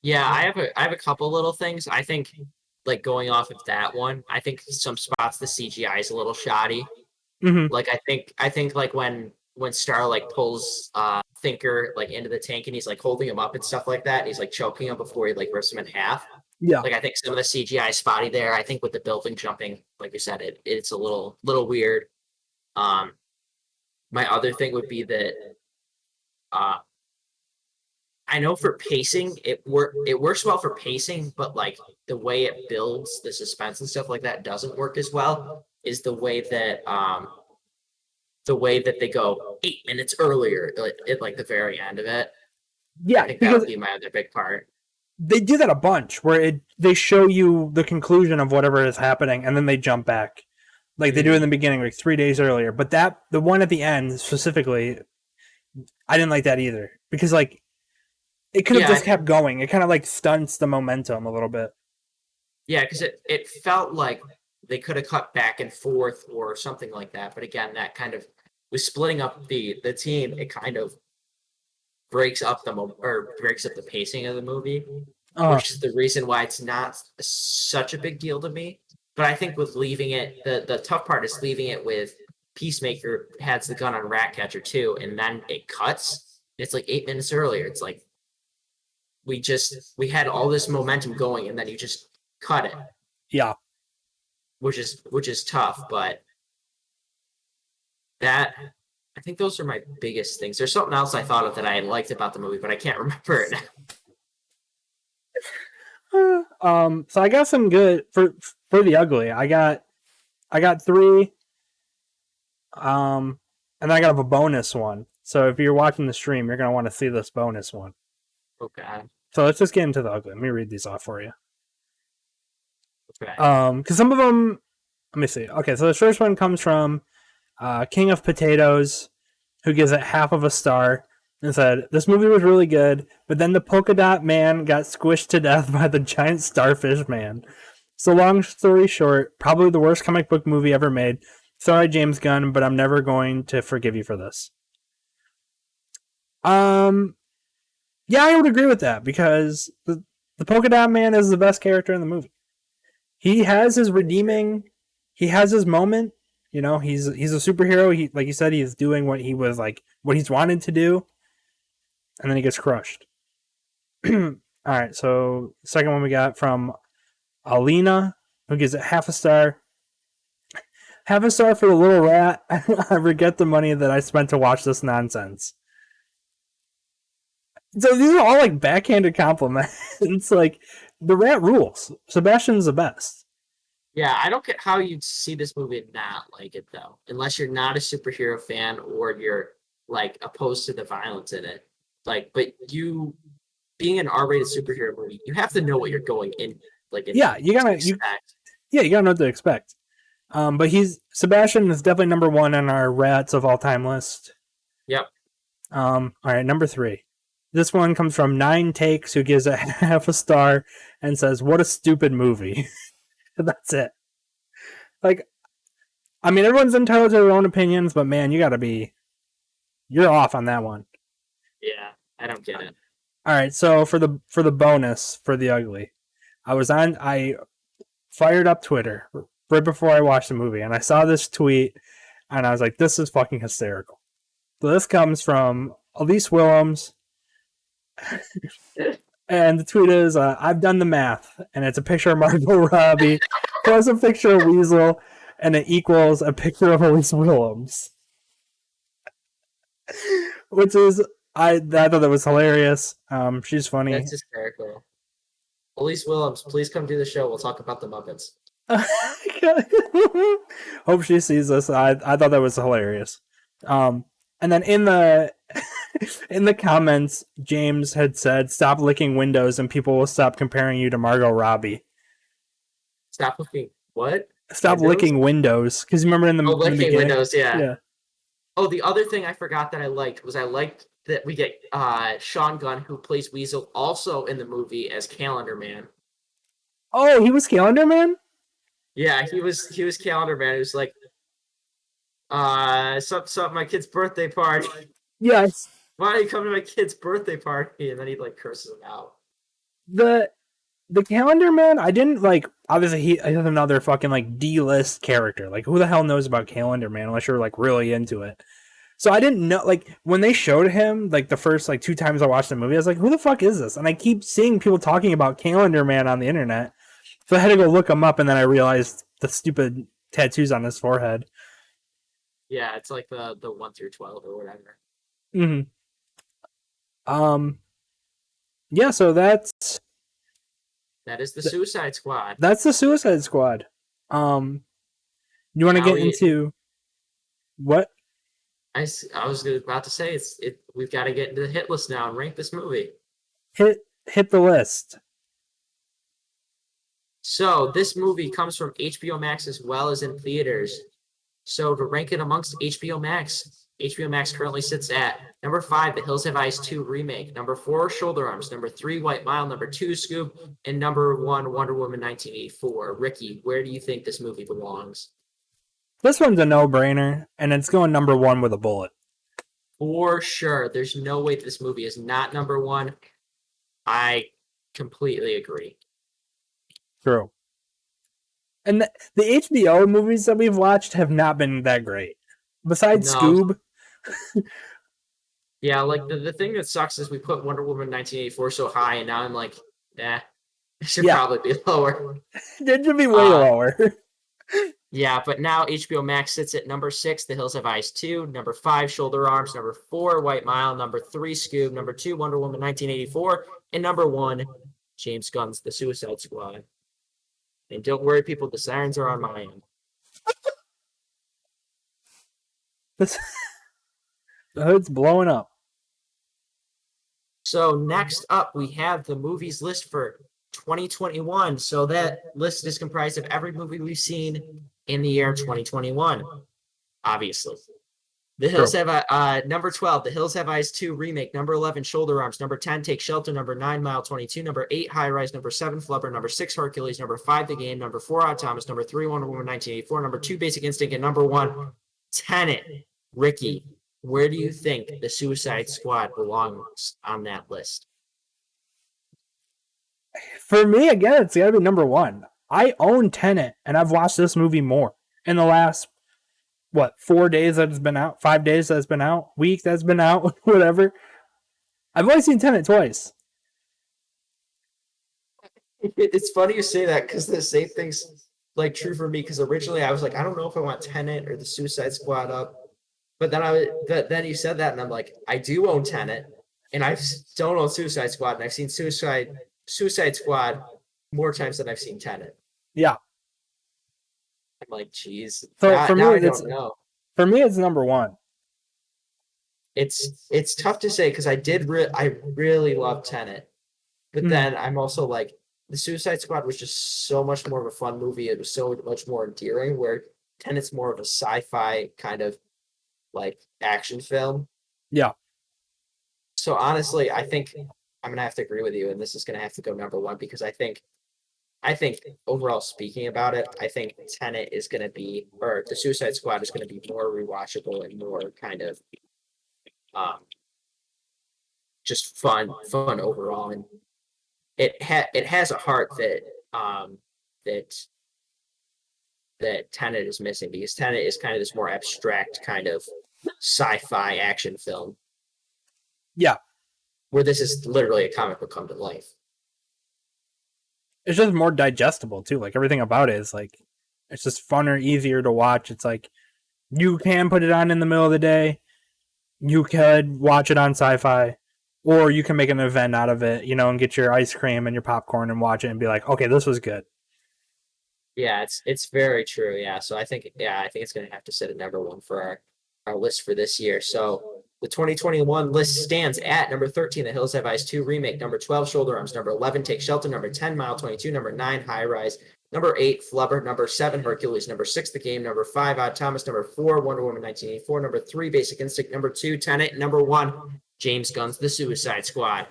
Yeah, I have a couple little things. I think, like, going off of that one, I think some spots the CGI is a little shoddy. Mm-hmm. Like, I think like when when Star like pulls Thinker like into the tank and he's like holding him up and stuff like that. And he's like choking him before he like rips him in half. Yeah. Like I think some of the CGI is spotty there. I think with the building jumping, like you said, it's a little weird. My other thing would be that I know for pacing, it works well for pacing, but like the way it builds the suspense and stuff like that doesn't work as well. Is the way that they go 8 minutes earlier at like the very end of it. Yeah, I think that would be my other big part. They do that a bunch, where they show you the conclusion of whatever is happening, and then they jump back, like they do in the beginning, like 3 days earlier. But the one at the end specifically, I didn't like that either, because like it could have just kept going. It kind of like stunts the momentum a little bit. Yeah, because it felt like they could have cut back and forth or something like that. But again, that kind of with splitting up the team, it kind of breaks up the pacing of the movie, which is the reason why it's not such a big deal to me. But I think with leaving it, the tough part is leaving it with Peacemaker has the gun on Ratcatcher too, and then it cuts. It's like 8 minutes earlier. It's like we had all this momentum going, and then you just cut it. Yeah, which is tough, but that I think those are my biggest things. There's something else I thought of that I liked about the movie, but I can't remember it now. So I got some good for The Ugly. I got 3. And then I got a bonus one. So if you're watching the stream, you're gonna want to see this bonus one. Okay. So let's just get into The Ugly. Let me read these off for you. Okay. Because some of them, let me see. Okay, so the first one comes from King of Potatoes, who gives it half of a star and said, "This movie was really good, but then the polka dot man got squished to death by the giant starfish man. So long story short, probably the worst comic book movie ever made. Sorry, James Gunn, but I'm never going to forgive you for this." Yeah, I would agree with that, because the polka dot man is the best character in the movie. He has his redeeming, he has his moment. You know, he's a superhero. He, like you said, he's doing what he's wanted to do, and then he gets crushed. All right, so the second one we got from Alina, who gives it half a star. Half a star for the little rat. I regret the money that I spent to watch this nonsense. So these are all like backhanded compliments. It's like, the rat rules. Sebastian's the best. Yeah, I don't get how you'd see this movie and not like it though, unless you're not a superhero fan or you're like opposed to the violence in it. Like, but you being an R-rated superhero movie, you have to know what you're going in. Like, you gotta know what to expect. But Sebastian is definitely number 1 on our rats of all time list. Yep. All right, number 3. This one comes from 9 Takes, who gives it half a star and says, "What a stupid movie." That's it. Like, I mean, everyone's entitled to their own opinions, but man, you're off on that one. Yeah, I don't get it. All right, so for the bonus for The Ugly, I fired up Twitter right before I watched the movie, and I saw this tweet, and I was like, this is fucking hysterical. So this comes from Elise Willems. And the tweet is, "I've done the math," and it's a picture of Margot Robbie plus a picture of Weasel, and it equals a picture of Elise Willems. Which is, I thought that was hilarious. She's funny. That's hysterical. Elise Willems, please come do the show. We'll talk about the Muppets. Hope she sees this. I thought that was hilarious. And then in the comments, James had said, "Stop licking windows and people will stop comparing you to Margot Robbie." Stop licking what? Stop licking windows. Because remember in the licking windows, yeah. Yeah. Oh, the other thing I forgot that I liked that we get Sean Gunn, who plays Weasel, also in the movie as Calendar Man. Oh, he was Calendar Man? Yeah, he was Calendar Man. He was like, something my kid's birthday party. Yes. Why don't you come to my kid's birthday party? And then he like curses him out. The Calendar Man, I didn't like. Obviously, he has another fucking like D-list character. Like, who the hell knows about Calendar Man unless you're like really into it? So I didn't know, like, when they showed him, like, the first, like, 2 times I watched the movie, I was like, who the fuck is this? And I keep seeing people talking about Calendar Man on the internet. So I had to go look him up, and then I realized the stupid tattoos on his forehead. Yeah, it's like the 1 through 12 or whatever. Mm-hmm. Yeah, so that's That is the Suicide Squad. that's the Suicide Squad. You want to Now get into what? I was about to say we've got to get into the hit list now and rank this movie. Hit the list. So this movie comes from HBO Max as well as in theaters. So to rank it amongst HBO Max currently sits at number 5, The Hills Have Eyes 2 remake, number 4, Shoulder Arms, number 3, White Mile, number 2, Scoop, and number 1, Wonder Woman 1984. Ricky, where do you think this movie belongs? This one's a no-brainer, and it's going number 1 with a bullet. For sure. There's no way this movie is not number 1. I completely agree. True. And the HBO movies that we've watched have not been that great. Besides Scoob. Yeah, like the thing that sucks is we put Wonder Woman 1984 so high, and now I'm like, it should probably be lower. It should be way lower. Yeah, but now HBO Max sits at number 6, The Hills Have Eyes 2, number 5, Shoulder Arms, number 4, White Mile, number 3, Scoob, number 2, Wonder Woman 1984, and number 1, James Gunn's The Suicide Squad. And don't worry, people, the sirens are on my end. The hood's blowing up. So next up, we have the movies list for 2021. So that list is comprised of every movie we've seen in the year 2021, obviously. The Hills have number 12, The Hills Have Eyes 2 remake, number 11, Shoulder Arms, number 10, Take Shelter, number 9, Mile 22, number 8, High Rise, number 7, Flubber, number 6, Hercules, number 5, The Game, number 4, Odd Thomas, number 3, Wonder Woman 1984, number 2, Basic Instinct, and number 1, Tenet. Ricky, where do you think the Suicide Squad belongs on that list? For me, again, it's got to be number 1. I own Tenet, and I've watched this movie more in the last 4 days that it's been out, 5 days that it's been out, week that's been out, whatever. I've only seen Tenet twice. It's funny you say that because the same thing's like true for me. Because originally I was like, I don't know if I want Tenet or the Suicide Squad up, but then you said that, and I'm like, I do own Tenet, and I don't own Suicide Squad, and I've seen Suicide Squad more times than I've seen Tenet. Yeah. I'm like, geez. So for me, I don't know. For me, it's number 1. It's tough to say because I really love Tenet, but then I'm also like, the Suicide Squad was just so much more of a fun movie. It was so much more endearing. Where Tenet's more of a sci-fi kind of like action film. Yeah. So honestly, I think I'm gonna have to agree with you, and this is gonna have to go number 1 because I think overall speaking about it, I think Tenet is going to be, or the Suicide Squad is going to be more rewatchable and more kind of just fun overall. And it has a heart that Tenet is missing, because Tenet is kind of this more abstract kind of sci-fi action film. Yeah. Where this is literally a comic book come to life. It's just more digestible too. Like everything about it is like, it's just funner, easier to watch. It's like you can put it on in the middle of the day. You could watch it on Sci-Fi, or you can make an event out of it, and get your ice cream and your popcorn and watch it and be like, okay, this was good. Yeah, it's very true. Yeah, so I think it's going to have to sit at number 1 for our list for this year. So the 2021 list stands at number 13, The Hills Have Eyes 2 remake, number 12, Shoulder Arms, number 11, Take Shelter, number 10, Mile 22, number 9, High Rise, number 8, Flubber, number 7, Hercules, number 6, The Game, number 5, Odd Thomas, number 4, Wonder Woman 1984, number 3, Basic Instinct, number 2, Tenet, number 1, James Gunn's The Suicide Squad.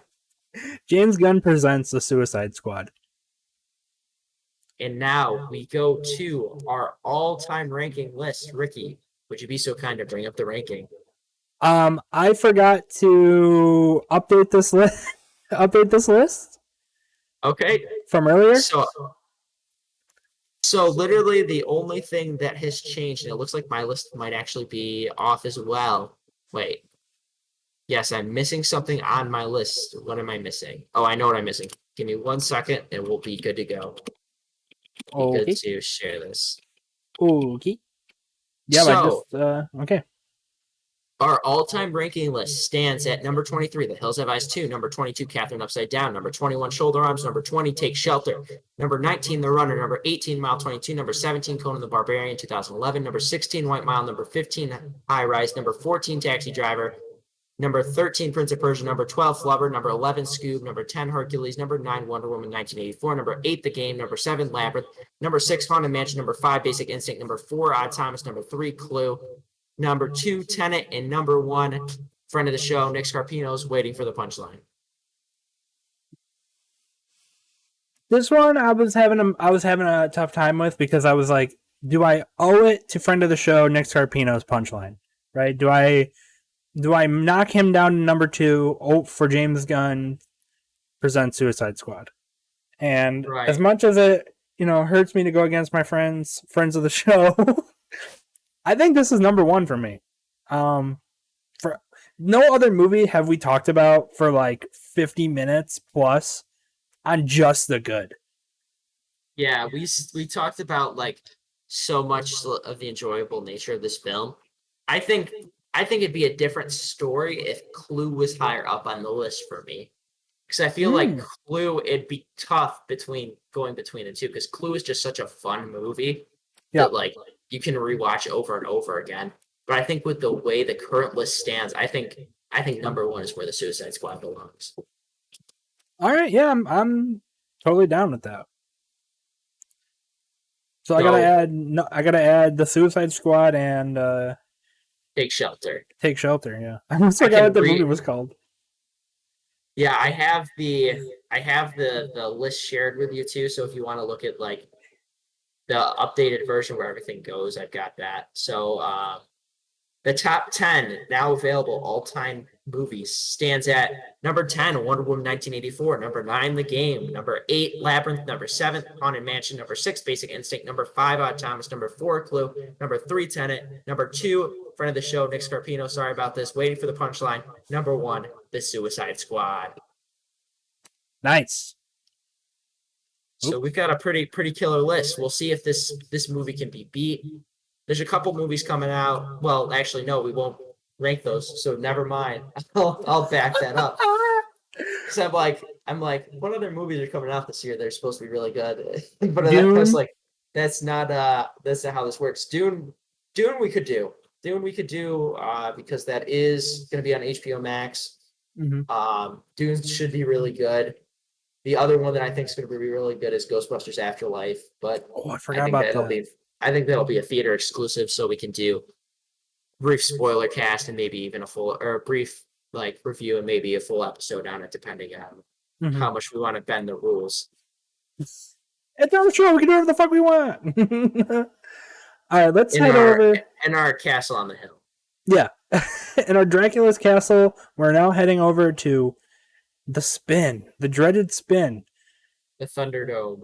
James Gunn presents The Suicide Squad. And now we go to our all-time ranking list. Ricky, would you be so kind to bring up the ranking? I forgot to update this list. Okay. From earlier. So literally the only thing that has changed, and it looks like my list might actually be off as well, Wait. Yes, I'm missing something on my list. What am I missing? Oh, I know what I'm missing. Give me 1 second and we'll be good to go. Be good Okay. to share this. Okay. Yeah, I So, just okay. our all-time ranking list stands at number 23, The Hills Have Eyes 2, number 22, Catherine Upside Down, number 21, Shoulder Arms, number 20, Take Shelter, number 19, The Runner, number 18, Mile 22, number 17, Conan the Barbarian, 2011, number 16, White Mile, number 15, High Rise, number 14, Taxi Driver, number 13, Prince of Persia, number 12, Flubber, number 11, Scoob, number 10, Hercules, number 9, Wonder Woman 1984, number 8, The Game, number 7, Labyrinth, number 6, Haunted Mansion, number 5, Basic Instinct, number 4, Odd Thomas, number 3, Clue, number 2, Tenet, and number 1, friend of the show, Nick Scarpino's Waiting for the Punchline. This one I was having a tough time with because I was like, do I owe it to friend of the show Nick Scarpino's Punchline? Right? Do I knock him down to number 2 for James Gunn presents Suicide Squad? And as much as it, hurts me to go against my friends of the show, I think this is number 1 for me. For no other movie have we talked about for like 50 minutes plus on just the good. Yeah, we talked about like so much of the enjoyable nature of this film. I think it'd be a different story if Clue was higher up on the list for me. Because I feel like Clue, it'd be tough going between the two, because Clue is just such a fun movie that like you can rewatch over and over again. But I think with the way the current list stands, I think number 1 is where the Suicide Squad belongs. All right, yeah, I'm totally down with that. So I gotta add the Suicide Squad and Take Shelter. Take Shelter, yeah. I almost forgot what the movie was called. Yeah, I have the list shared with you too. So if you want to look at like the updated version where everything goes, I've got that. So the top 10 now available all-time movies stands at number 10, Wonder Woman 1984, number 9, The Game, number 8, Labyrinth, number 7, Haunted Mansion, number 6, Basic Instinct, number 5, Odd Thomas, number 4, Clue, number 3, Tenet, number 2, friend of the show, Nick Scarpino, sorry about this, Waiting for the Punchline, number 1, The Suicide Squad. Nice. So we've got a pretty killer list. We'll see if this movie can be beat. There's a couple movies coming out. Well, actually, no, we won't rank those. So never mind. I'll back that up. Because I'm like, what other movies are coming out this year? They're supposed to be really good. But that's like, that's not how this works. Dune we could do. Because that is going to be on HBO Max. Mm-hmm. Dune should be really good. The other one that I think is going to be really good is Ghostbusters Afterlife. But I forgot about that. I think that'll be a theater exclusive, so we can do brief spoiler cast and maybe even a brief like review and maybe a full episode on it, depending on how much we want to bend the rules. It's our show. We can do whatever the fuck we want. All right, let's head over in our castle on the hill. Yeah, in our Dracula's castle, we're now heading over to the Spin, the dreaded Spin, the Thunderdome.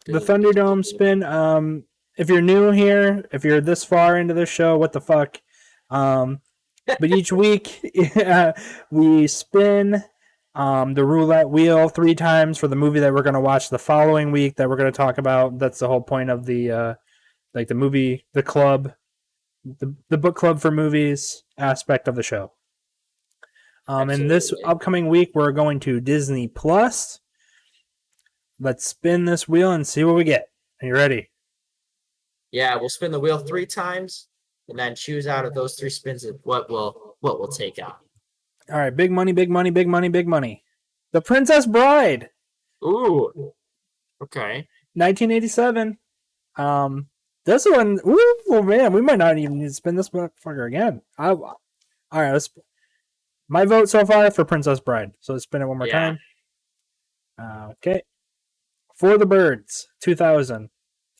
The Thunderdome Spin. If you're new here, if you're this far into the show, what the fuck? But each week we spin the roulette wheel 3 times for the movie that we're going to watch the following week that we're going to talk about. That's the whole point of the like the movie, the club, the book club for movies aspect of the show. And this upcoming week we're going to Disney Plus. Let's spin this wheel and see what we get. Are you ready? Yeah, we'll spin the wheel 3 times and then choose out of those 3 spins what we'll take out. All right, big money, big money, big money, big money. The Princess Bride. Ooh. Okay. 1987. This one, ooh, man, we might not even need to spin this motherfucker again. All right, my vote so far for Princess Bride. So let's spin it one more time. Okay. For the Birds, 2000.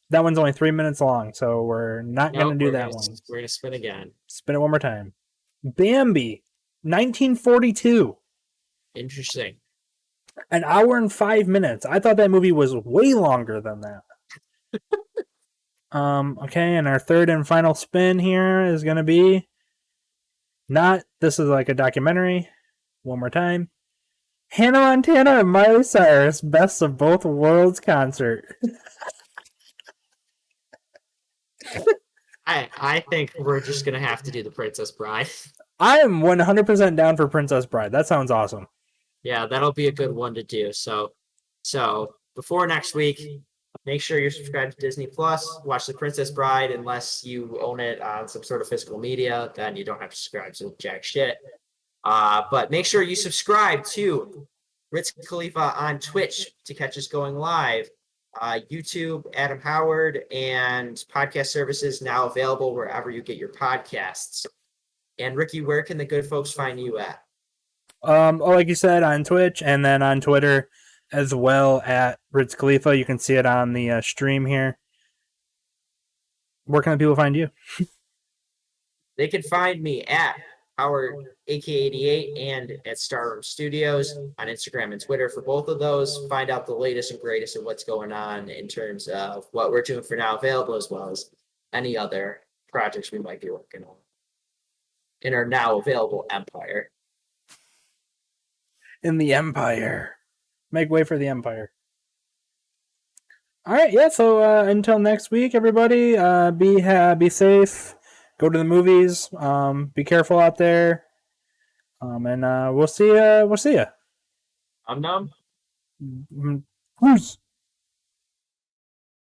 That one's only 3 minutes long, so we're not going to do that one. We're going to spin again. Spin it one more time. Bambi, 1942. Interesting. An hour and 5 minutes. I thought that movie was way longer than that. Okay, and our third and final spin here is going to be Not this is like a documentary. One more time. Hannah Montana and Miley Cyrus Best of Both Worlds concert. I think we're just gonna have to do the Princess Bride. I am 100% down for Princess Bride. That sounds awesome. Yeah, that'll be a good one to do. So before next week, make sure you're subscribed to Disney Plus. Watch The Princess Bride, unless you own it on some sort of physical media, then you don't have to subscribe to jack shit. But make sure you subscribe to Ritz Khalifa on Twitch to catch us going live. YouTube, Adam Howard, and podcast services now available wherever you get your podcasts. And Ricky, where can the good folks find you at? Like you said, on Twitch and then on Twitter as well at Ritz Khalifa. You can see it on the stream here. Where can the people find you? They can find me at Howard AK88 and at Starroom Studios on Instagram and Twitter for both of those. Find out the latest and greatest of what's going on in terms of what we're doing for Now Available, as well as any other projects we might be working on in our Now Available empire. In the Empire. Make way for the Empire. All right, yeah. So until next week, everybody, be safe. Go to the movies. Be careful out there. And we'll see ya. I'm numb. Peace.